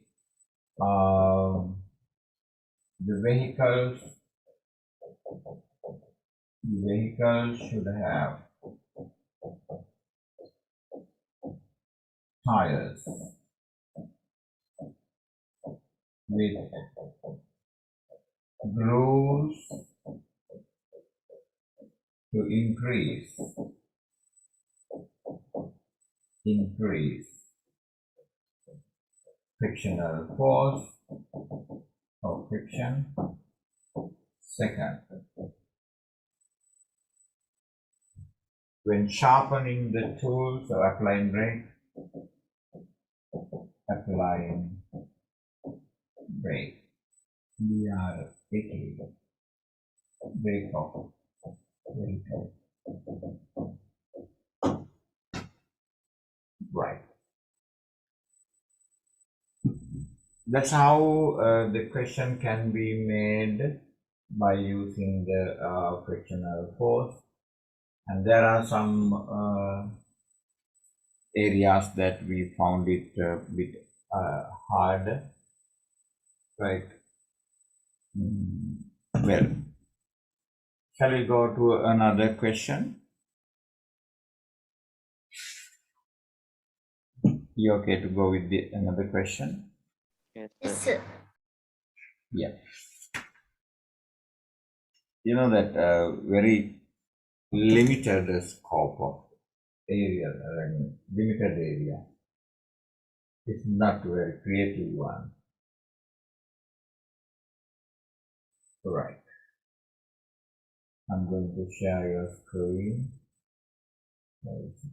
vehicles should have tires with grooves to increase frictional force or friction. Second, when sharpening the tools or applying brake, BRAKE, brake off, right. That's how the question can be made by using the frictional force. And there are some areas that we found it a bit hard, right? Well, shall we go to another question? You okay to go with another question? Yes, Yes, sir. sir. Yeah. You know that very limited scope of area, limited area. It's not very creative one. Right. I'm going to share your screen. 37.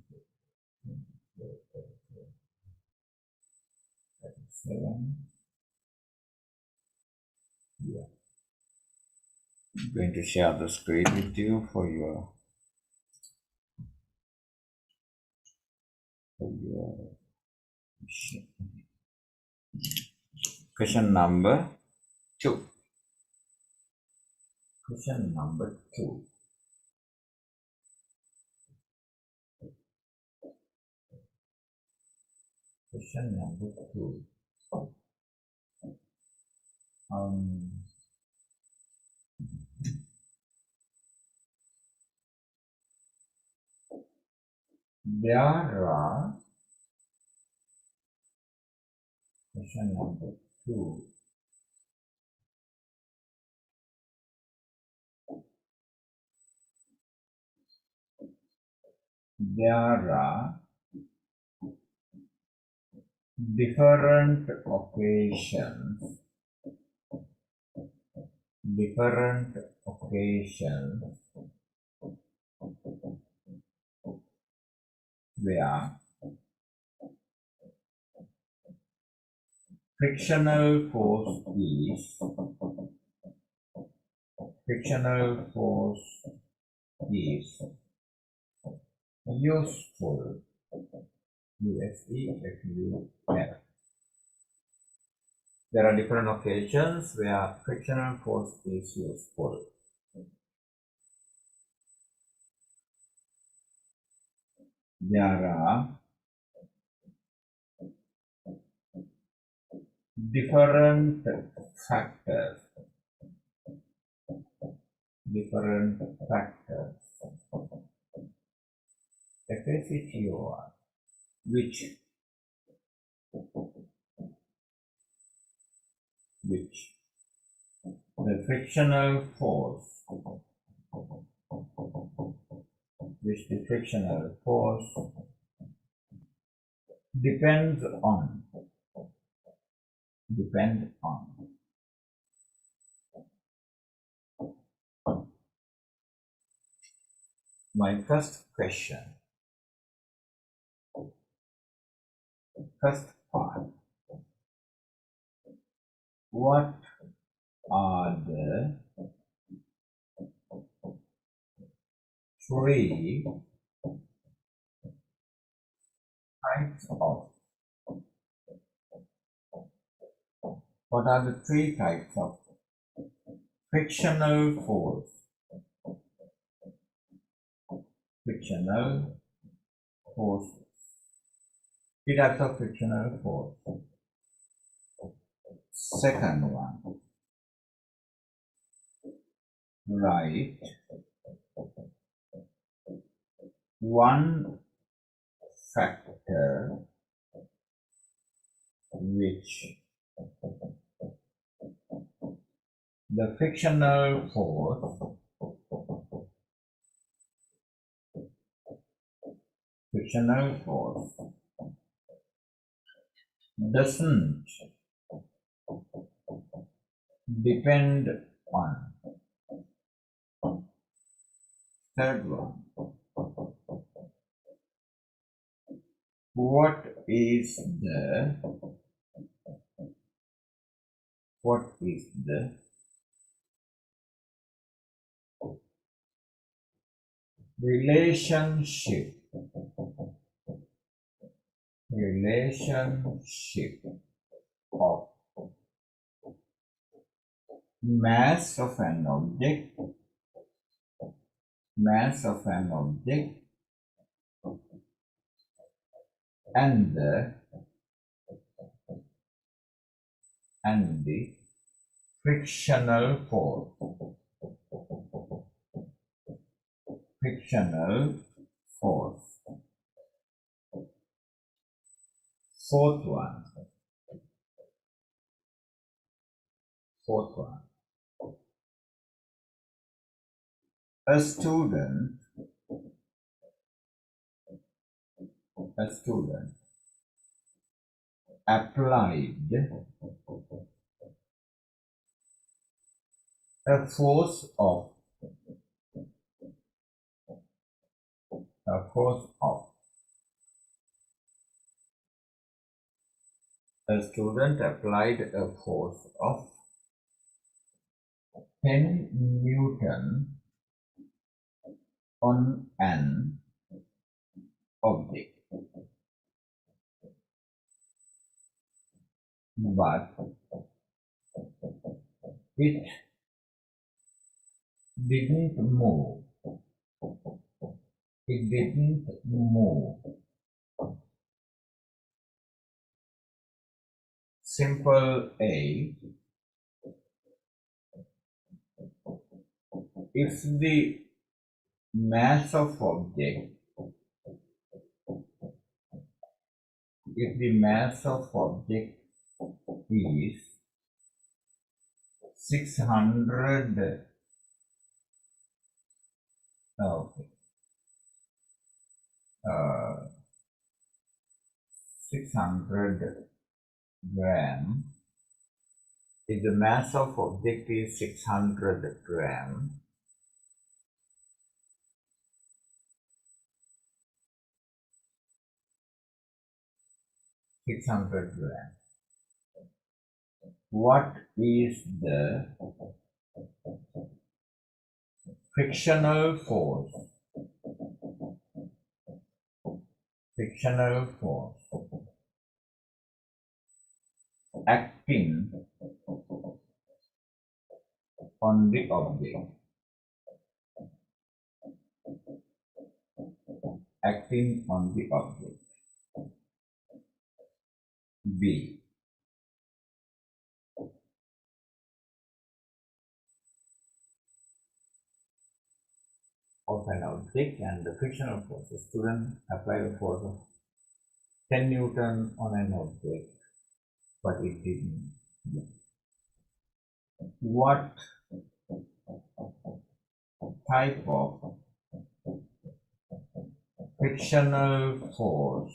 Yeah. I'm going to share the screen with you for your question number 2. Question number 2. Question number 2. There are question number 2. There are different occasions where frictional force is useful. USEFUL. There are different occasions where frictional force is useful. There are different factors. FACTOR, which the frictional force depend on. My first question, first part, what are the 3 types of frictional force? Frictional force. 3 types of frictional force. Second one, write one factor which the frictional force doesn't depend on. Third one, what is the relationship of mass of an object and the frictional force. Fourth one, a student applied a force of a student applied a force of 10 Newton on an object, but it didn't move. Simple A, if the mass of object is 600 gram, if the mass of object is 600 gram, what is the frictional force acting on the object? B, of an object and the frictional force. The student applied a force of 10 Newton on an object, but it didn't. What type of frictional force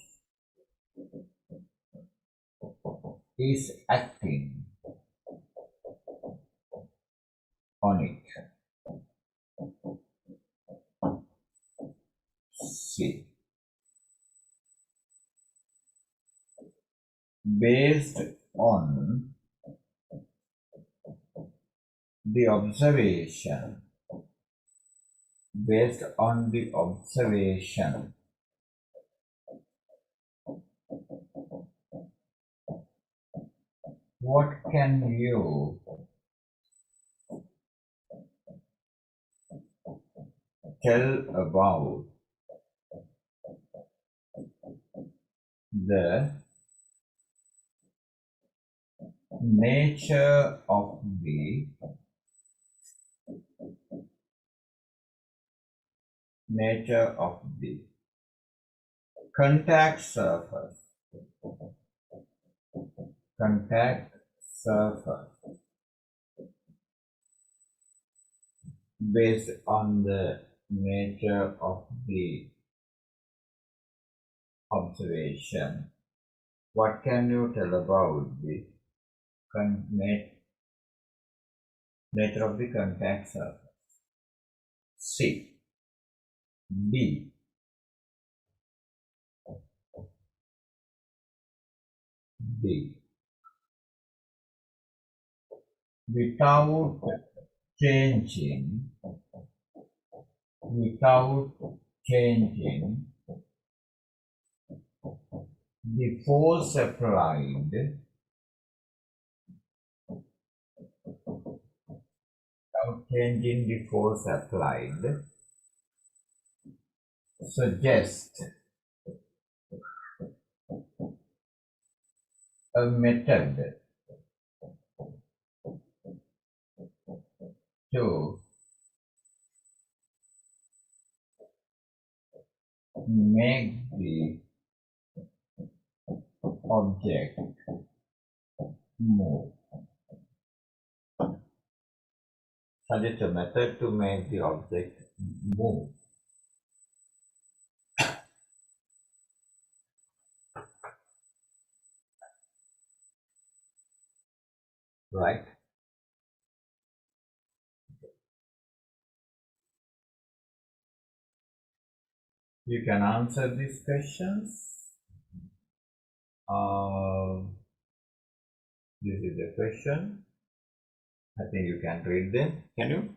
is acting on it? C, based on the observation what can you tell about the nature of the contact surface based on the nature of the observation, what can you tell about the nature of the contact surface? C. B. D. Without changing, the force applied, suggest a method to make the object move. Suggest a method to make the object move. Right? You can answer these questions. This is the question. I think you can read them. Can you?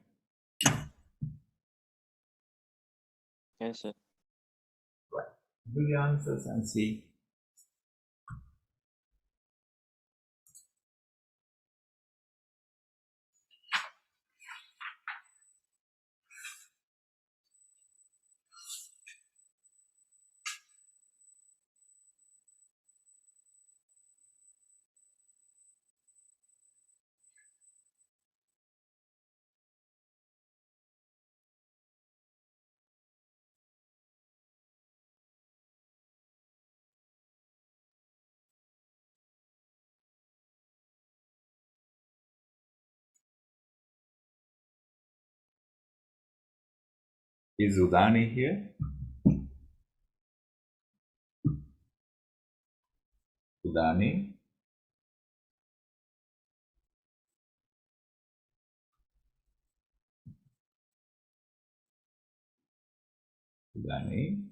Yes, sir. Right. Do the answers and see. Is Udani here? Udani? Udani?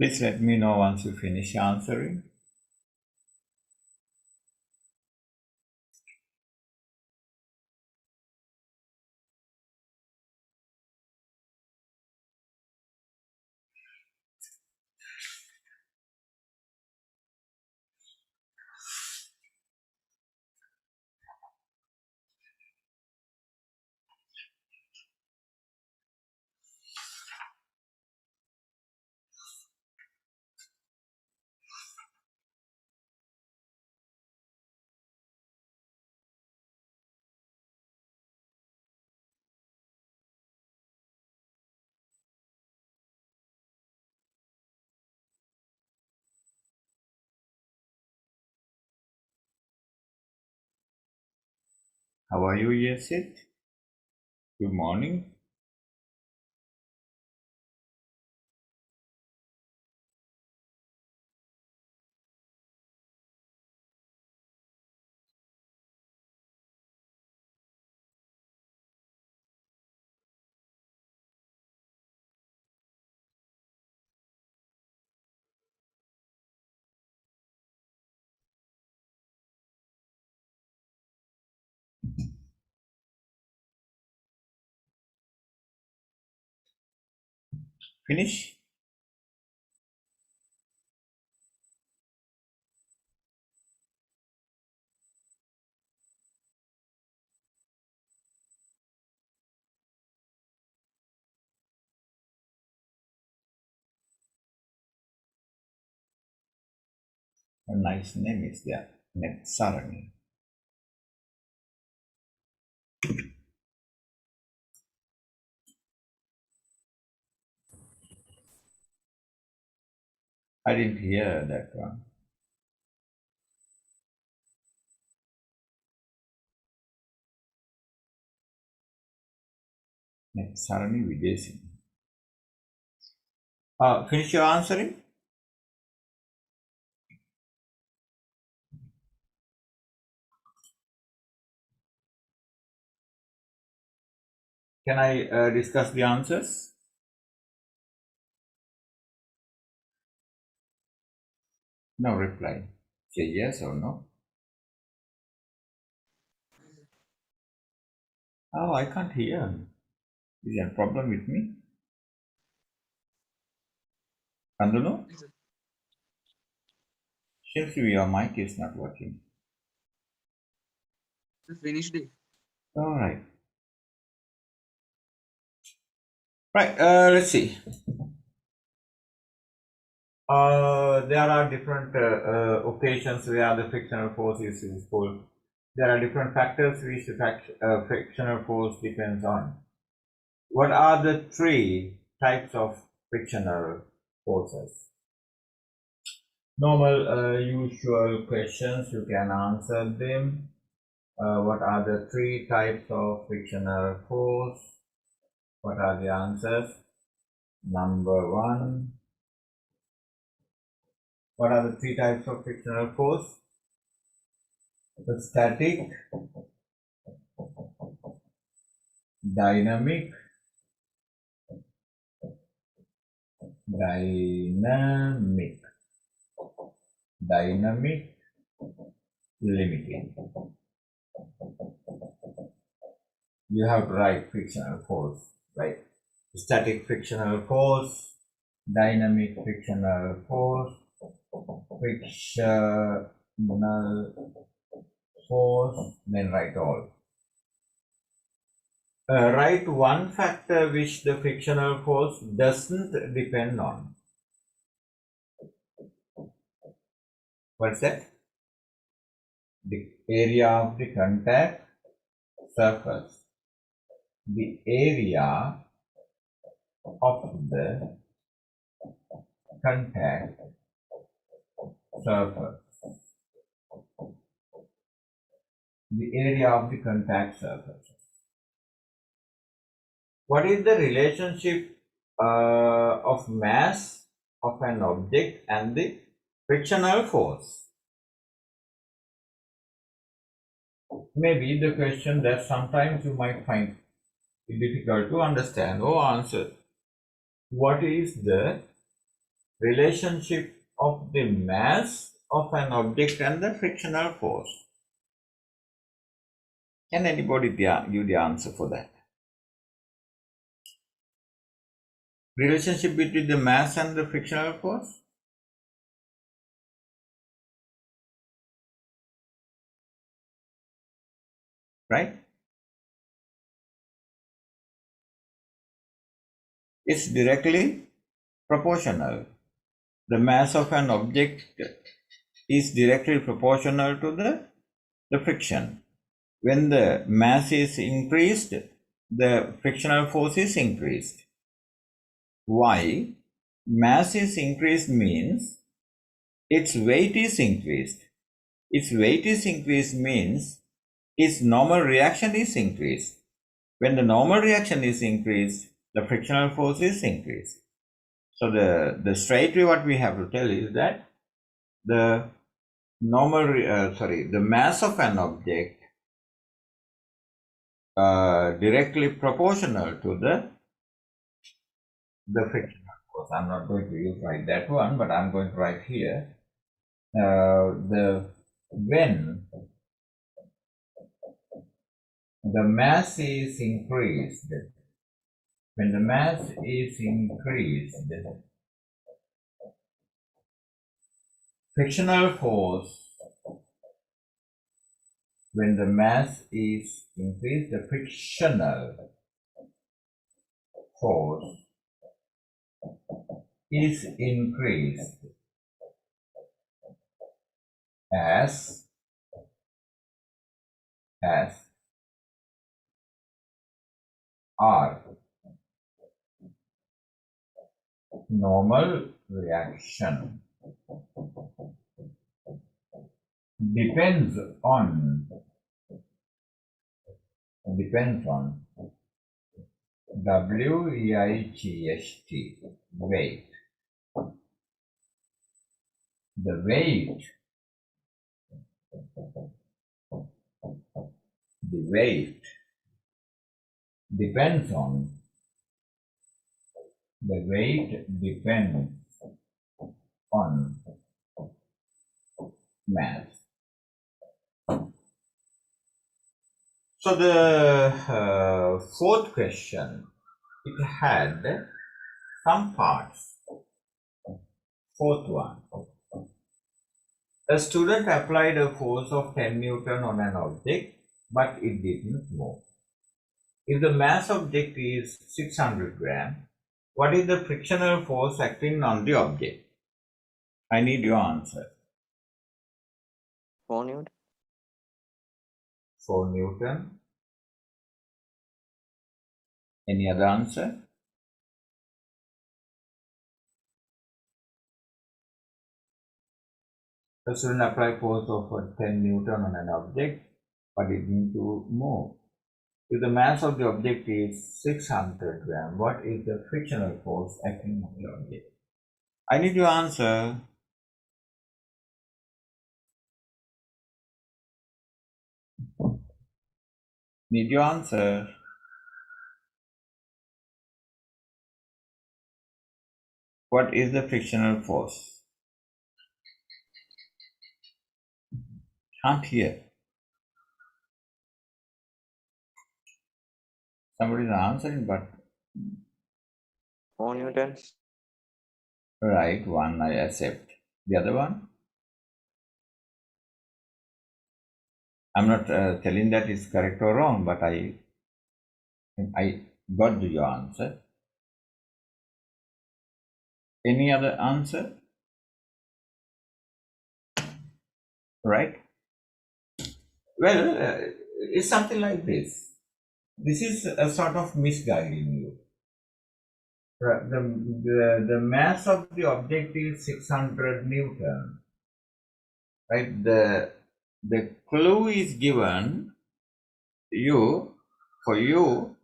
Please let me know once you finish answering. How are you, Yesit? Good morning. Finish? A nice name is there. Sarani. I didn't hear that one. Sarani Videsi. Finish your answering? Can I discuss the answers? No reply. Say yes or no. Oh, I can't hear. Is there a problem with me? Kandunu? Seems to be your mic is not working. Finished it. All right. Right, let's see. There are different occasions where the frictional force is useful. There are different factors which the frictional force depends on. What are the three types of frictional forces? Normal, usual questions, you can answer them. What are the three types of frictional force? What are the answers? Number one. What are the three types of frictional force? The static, dynamic, limiting. You have to write frictional force, right? Static frictional force, dynamic frictional force, frictional force, then write all. Write one factor which the frictional force doesn't depend on. What's that? The area of the contact surface. The area of the contact surface. The area of the contact surface. What is the relationship of mass of an object and the frictional force? Maybe the question that sometimes you might find it difficult to understand or answer. What is the relationship of the mass of an object and the frictional force? Can anybody give the answer for that? Relationship between the mass and the frictional force? Right? It's directly proportional. The mass of an object is directly proportional to the friction. When the mass is increased, the frictional force is increased. Why? Mass is increased means its weight is increased. Its weight is increased means its normal reaction is increased. When the normal reaction is increased, the frictional force is increased. So the straight way what we have to tell is that the the mass of an object directly proportional to the frictional force. I'm not going to write that one, but I'm going to write here when the mass is increased, when the mass is increased, frictional force, when the mass is increased, the frictional force is increased as R. Normal reaction depends on WEIGHT, weight. The weight depends on mass. So the fourth question, it had some parts. Fourth one. A student applied a force of 10 Newton on an object, but it didn't move. If the mass object is 600 grams, what is the frictional force acting on the object? I need your answer. 4 Newton. 4 Newton. Any other answer? The student applied force of 10 Newton on an object, but it didn't move. If the mass of the object is 600 grams, what is the frictional force acting on the object? I need your answer. Need your answer. What is the frictional force? Can't hear. Somebody is answering, but 4 Newtons. right, one I accept. The other one? I'm not telling that it's correct or wrong, but I got your answer. Any other answer? Right? Well, it's something like this. This is a sort of misguiding you. The mass of the object is 600 Newton. Right? The clue is given for you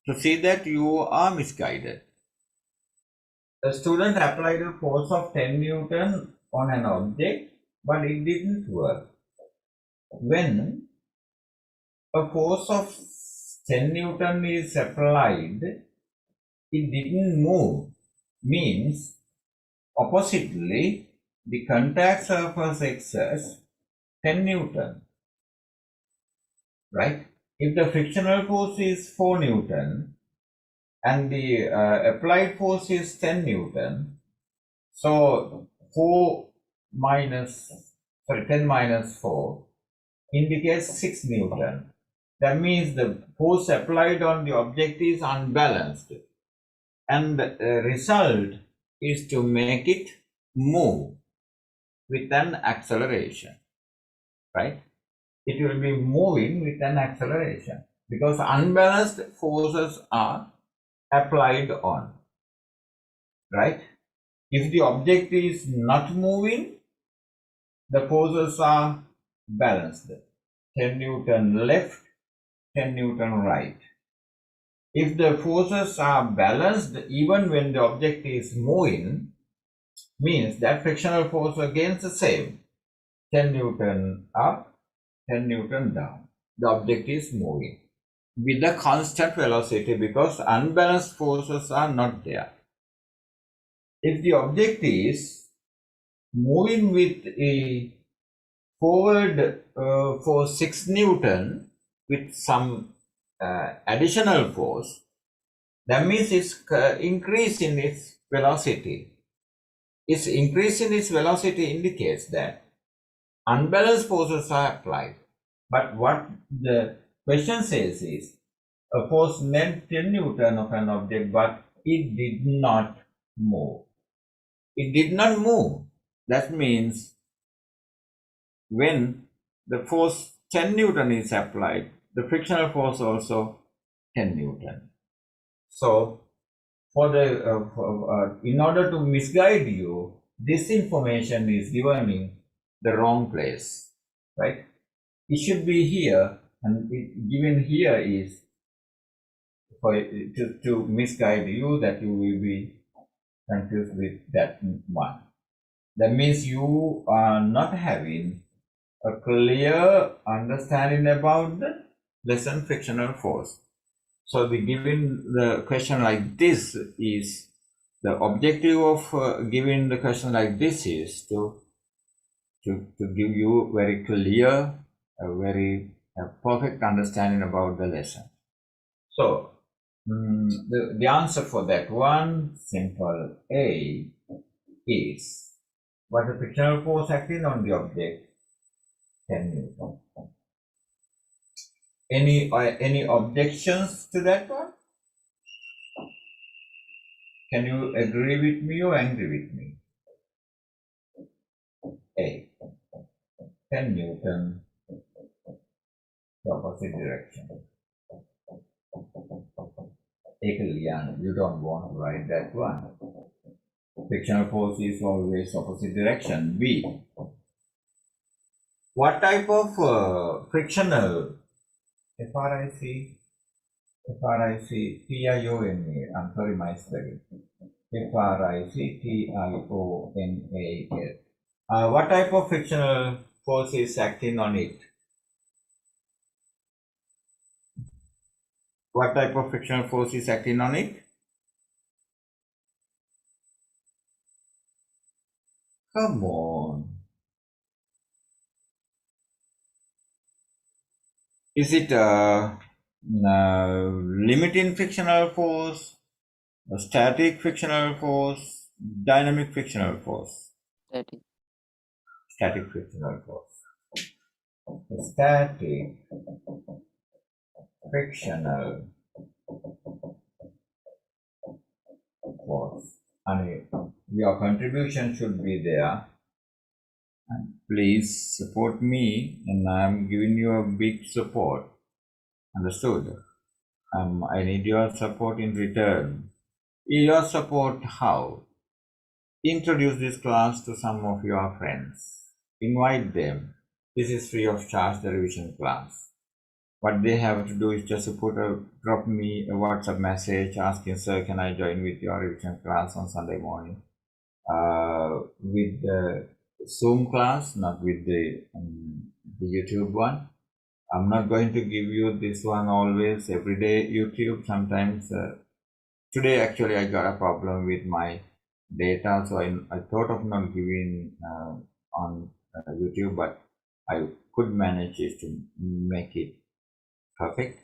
to see that you are misguided. The student applied a force of 10 Newton on an object, but it didn't work. When a force of 10 Newton is applied, it didn't move, means oppositely the contact surface exerts 10 Newton, right? If the frictional force is 4 Newton and the applied force is 10 Newton, so 10 minus 4 indicates 6 Newton. That means the force applied on the object is unbalanced, and the result is to make it move with an acceleration, right? It will be moving with an acceleration because unbalanced forces are applied on, right? If the object is not moving, the forces are balanced. 10 Newton left, 10 Newton right. If the forces are balanced even when the object is moving, means that frictional force against the same. 10 Newton up, 10 Newton down. The object is moving with a constant velocity because unbalanced forces are not there. If the object is moving with a forward for 6 Newton with some additional force, that means it's increase in its velocity. Its increase in its velocity indicates that unbalanced forces are applied. But what the question says is, a force meant 10 Newton of an object, but it did not move. It did not move. That means when the force 10 Newton is applied, the frictional force also 10 Newton. So, for the in order to misguide you, this information is given in the wrong place, right? It should be here, and it given here is for to misguide you, that you will be confused with that one. That means you are not having a clear understanding about the lesson frictional force. So the question like this is, the objective of giving the question like this is to give you very clear, a very perfect understanding about the lesson. So the answer for that one, simple A, is what the frictional force acting on the object, 10 Newton. Any objections to that one? Can you agree with me or angry with me? A, 10 Newton, the opposite direction. You don't want to write that one. Frictional force is always opposite direction. B, what type of frictional, F-R-I-C, T-I-O-N-A, I'm sorry, my spelling, F-R-I-C-T-I-O-N-A-L. What type of frictional force is acting on it? What type of frictional force is acting on it? Come on. Is it a limiting frictional force, a static frictional force, dynamic frictional force? Static. Static frictional force. The static frictional force. And your contribution should be there. And please support me, and I'm giving you a big support. Understood? I need your support in return. Your support how? Introduce this class to some of your friends. Invite them. This is free of charge, the revision class. What they have to do is just drop me a WhatsApp message asking, sir, can I join with your revision class on Sunday morning? With the Zoom class, not with the YouTube one. I'm not going to give you this one always everyday YouTube. Sometimes today actually I got a problem with my data, so I thought of not giving on YouTube, but I could manage is to make it perfect.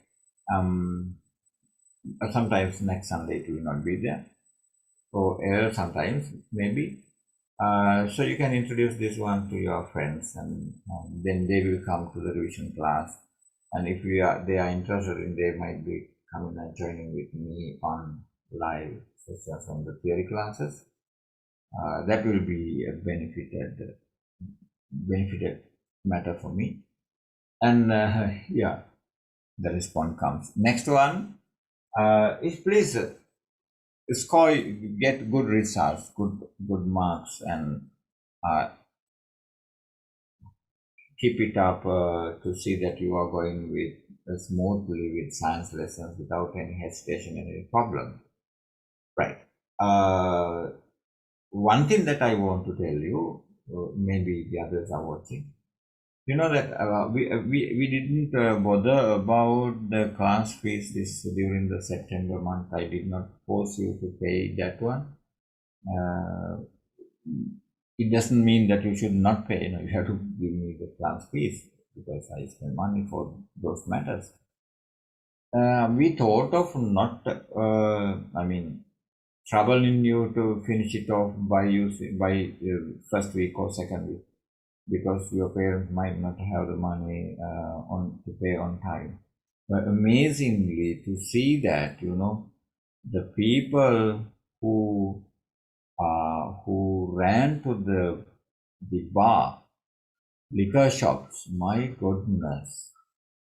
Sometimes next Sunday it will not be there, or sometimes maybe. So you can introduce this one to your friends, and then they will come to the revision class. And if they are interested in, they might be coming and joining with me on live sessions on the theory classes. That will be a benefited matter for me. And yeah, the response comes. Next one is please score, get good results, good marks, and keep it up to see that you are going with smoothly with science lessons without any hesitation and any problem. Right. One thing that I want to tell you, maybe the others are watching. You know that we didn't bother about the class fees this during the September month. I did not force you to pay that one. It doesn't mean that you should not pay. You have to give me the class fees because I spend money for those matters. We thought of not, troubling you to finish it off by first week or second week, because your parents might not have the money on to pay on time. But amazingly, to see that, the people who ran to the bar, liquor shops, my goodness,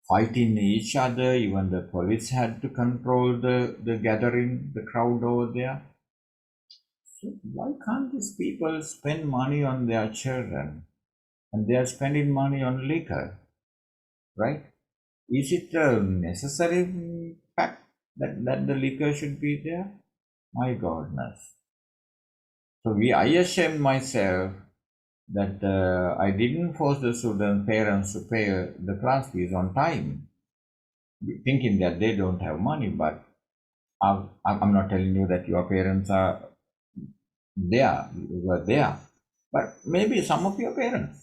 fighting each other. Even the police had to control the gathering, the crowd over there. So why can't these people spend money on their children? And they are spending money on liquor, right? Is it a necessary fact that the liquor should be there? My goodness. So I ashamed myself that I didn't force the student parents to pay the class fees on time, thinking that they don't have money. But I'm not telling you that your parents were there, but maybe some of your parents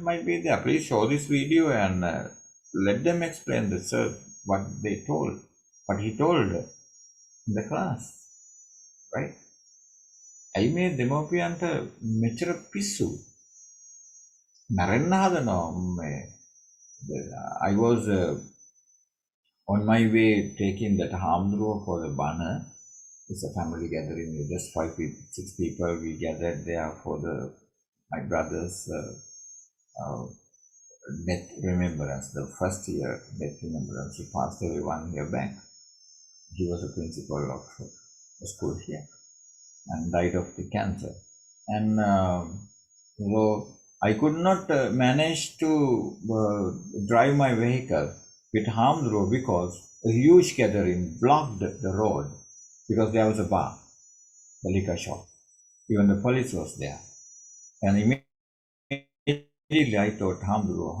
might be there. Please show this video and let them explain the sir what he told in the class, right? ඇයි මේ දෙමව්පියන්ට මෙච්චර පිස්සු මැරෙන්න හදනවා? I was on my way taking that Hamdruwa for the Bana. It's a family gathering. Just 6 people we gathered there for my brother's death remembrance, the first year death remembrance. He passed away 1 year back. He was a principal of a school here and died of the cancer. And so I could not manage to drive my vehicle with Hamdruwa because a huge gathering blocked the road because there was a bar, the liquor shop. Even the police was there. And immediately I thought, Hamdruwa,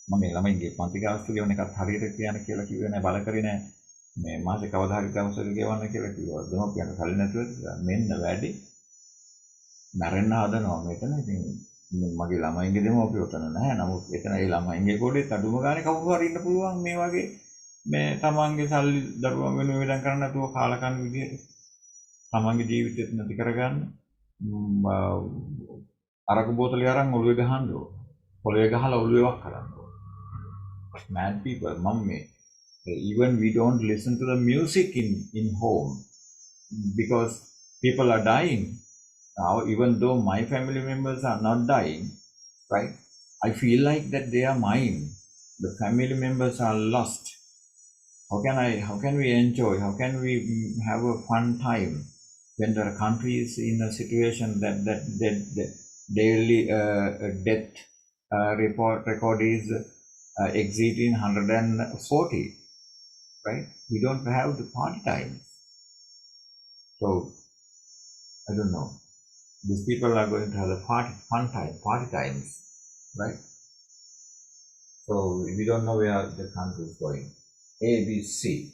මම ළමයින්ගේ පන්ති ගාස්තු ගෙවන එකත් හරියට කියන කියලා කිව්වේ නෑ, බල කරේ නෑ. මේ මාසේ කවදා හරි දවසක ගෙවන්න කියලා කිව්වා. දෙමව්පියන්ට සල්ලි නැතුව මෙන්න වැඩි මැරෙන්න හදනවා මෙතන. ඉතින් මගේ ළමයින්ගේ දෙමව්පියෝ උතන නැහැ. නමුත් එතන ඒ ළමයින්ගේ ගොඩේ අඩුම ගානේ කවුරු හරි ඉන්න පුළුවන් මේ වගේ මේ තමන්ගේ සල්ලි දරුවන් වෙනුවෙන් වියදම් කරන්න නැතුව කාලකන් විදියට තමන්ගේ ජීවිතෙත් නැති කරගන්න අරක බෝතලේ අරන් ඔළුවේ ගහන්න ඕන. පොළවේ ගහලා ඔළුවේ වක් කරන්න ඕන. Mad people, mummy. Even we don't listen to the music in home because people are dying. Now, even though my family members are not dying, right? I feel like that they are mine. The family members are lost. How can we enjoy? How can we have a fun time when the country is in a situation that daily death record is exceeding 140, right? We don't have the party time. So, I don't know. These people are going to have the party times, right? So, we don't know where the country is going. A, B, C.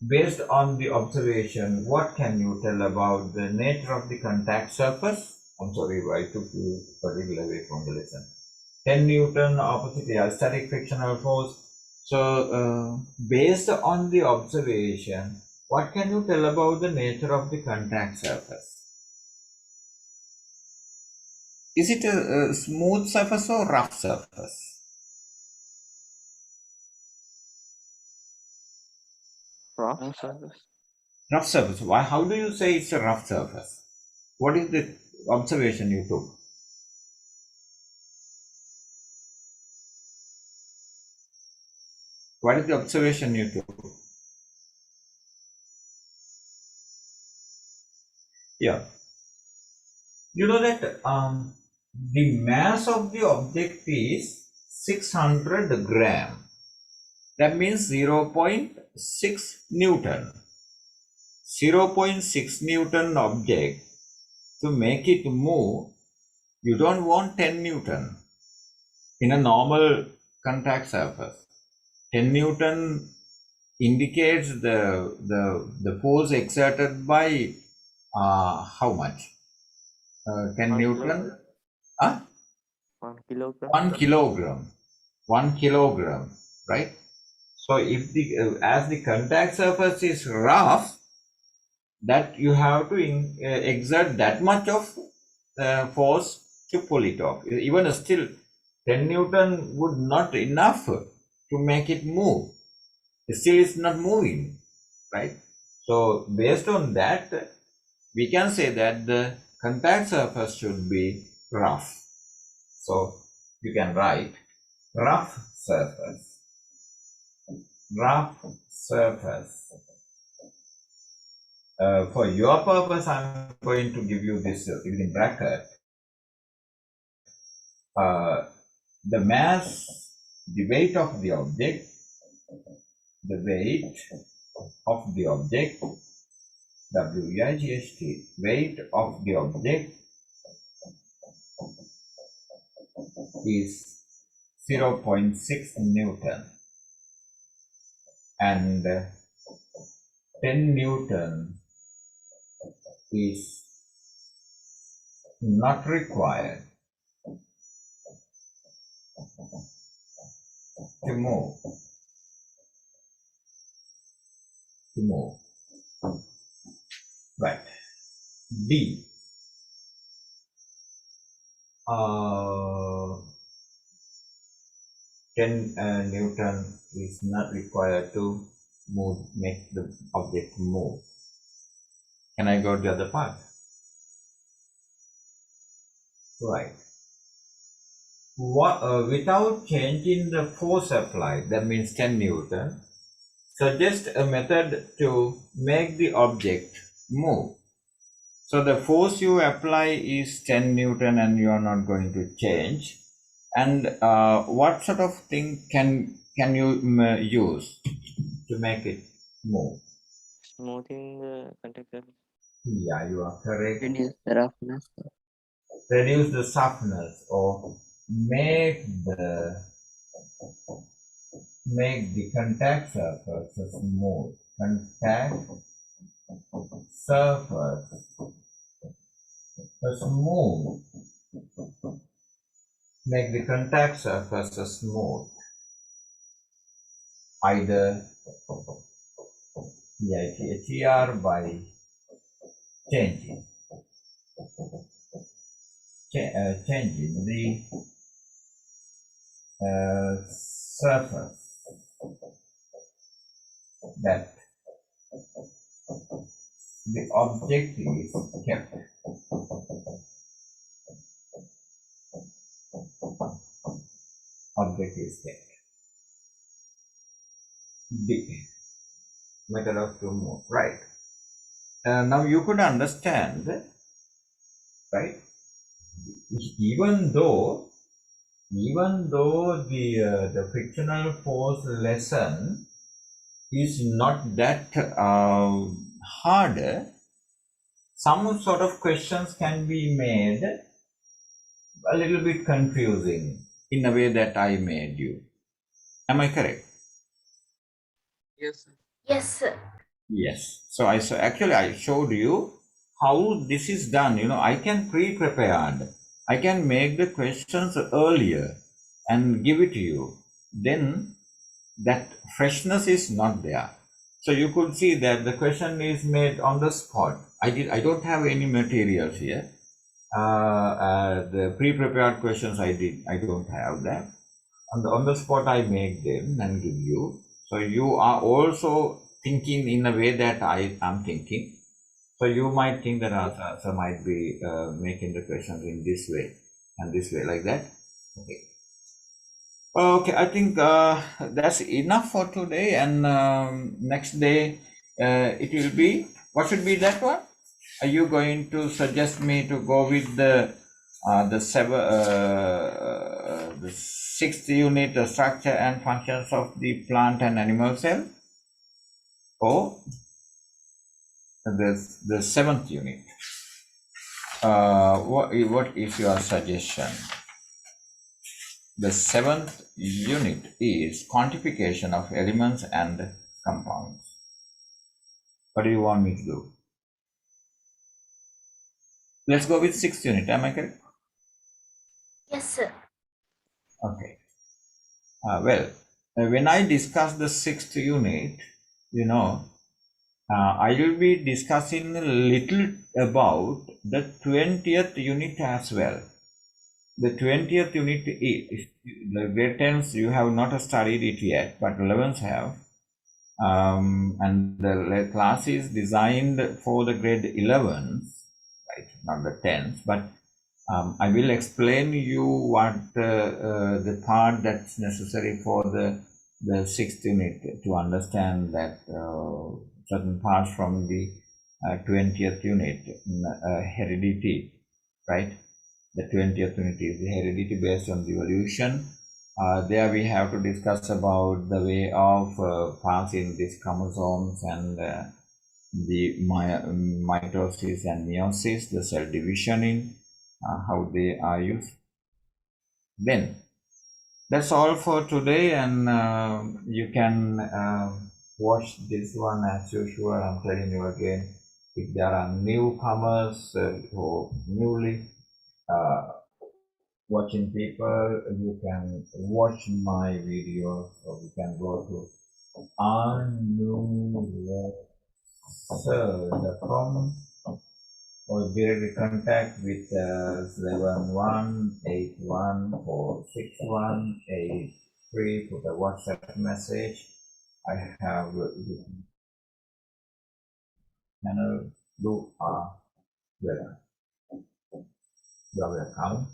Based on the observation, what can you tell about the nature of the contact surface? I'm sorry, I took you a little away from the lesson. 10 Newton opposite static frictional force. So, based on the observation, what can you tell about the nature of the contact surface? Is it a smooth surface or rough surface? Rough surface. Rough surface. Why? How do you say it's a rough surface? What is the observation you took? What is the observation you took? Yeah. You know that the mass of the object is 600 gram. That means 0.6 Newton. 0.6 Newton object, to make it move, you don't want 10 Newton in a normal contact surface. 10 Newton indicates the force exerted by how much? 10 1 Newton? kilogram. Huh? 1 kilogram. 1 kilogram. 1 kilogram, right? So if the as the contact surface is rough, that you have to exert that much of force to pull it off. Even still, 10 Newton would not enough to make it move. Still it's not moving, right? So based on that, we can say that the contact surface should be rough. So you can write rough surface. Rough surface. For your purpose, I'm going to give you this in bracket. The mass, the weight of the object, the weight of the object, W-E-I-G-H-T, weight of the object is 0.6 Newton, and 10 Newton is not required to move. Right. D. 10 Newton is not required to move, make the object move. Can I go to the other part? Right. Without changing the force applied, that means 10 Newton, suggest a method to make the object move. So the force you apply is 10 Newton and you are not going to change. And what sort of thing can you use to make it move? Smoothing the contact surface. Yeah, you are correct. Reduce the roughness. Reduce the softness or make the contact surface smooth. Contact surface smooth. Make the contact surface smooth. Either PITHER by changing the surface that the object is kept. Object is kept. D. Method of to move. Right. Now you could understand, right? Even though the frictional force lesson is not that hard, some sort of questions can be made a little bit confusing in a way that I made you. Am I correct? Yes, sir. Yes, sir. Yes. So I showed you how this is done. You know, I can pre-prepared. I can make the questions earlier and give it to you. Then that freshness is not there. So you could see that the question is made on the spot. I don't have any materials here. The pre-prepared questions I don't have that. On the spot I make them and give you. So you are also thinking in a way that I am thinking. So you might think that answer might be making the questions in this way and this way, like that. Okay. Okay, I think that's enough for today. And next day it will be, what should be that one? Are you going to suggest me to go with the The sixth unit, the structure and functions of the plant and animal cell, or the seventh unit. What is your suggestion? The seventh unit is quantification of elements and compounds. What do you want me to do? Let's go with sixth unit. Am I correct? Yes, sir. Okay. When I discuss the sixth unit, I will be discussing a little about the 20th unit as well. The 20th unit is the grade 10s, you have not studied it yet, but 11s have. And the class is designed for the grade 11s, right? Not the 10s, but I will explain you what the part that's necessary for the sixth unit to understand that certain parts from the 20th unit, heredity, right? The 20th unit is the heredity based on the evolution. There we have to discuss about the way of passing these chromosomes and the mitosis and meiosis, the cell division how they are used. Then that's all for today, and you can watch this one as usual. I'm telling you again, if there are newcomers or newly watching people, you can watch my videos, or you can go to anulersir.com or directly contact with 718146183. Put a WhatsApp message. I have channel. You are welcome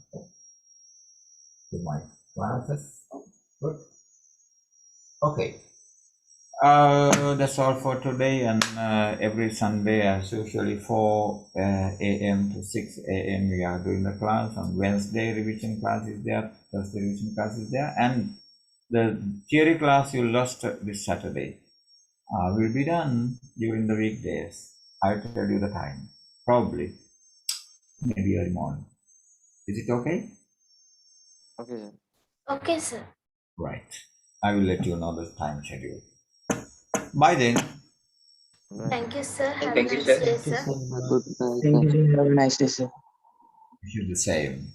to my classes. Good. Okay. That's all for today, and every Sunday, as usually 4 a.m. to 6 a.m. we are doing the class. On Wednesday, revision class is there, Thursday revision class is there, and the theory class you lost this Saturday will be done during the weekdays. I'll tell you the time, probably maybe early morning. Is it okay? Okay, sir. Okay, sir. Right. I will let you know the time schedule. Bye then. Bye. Thank you, sir. Have a Thank you, nice sir. day, Thank you, sir. sir. Good night. Thank you, sir. Have a nice day, sir. Wish you the same.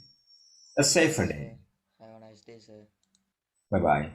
A safer day. Have a nice day, sir. Bye bye.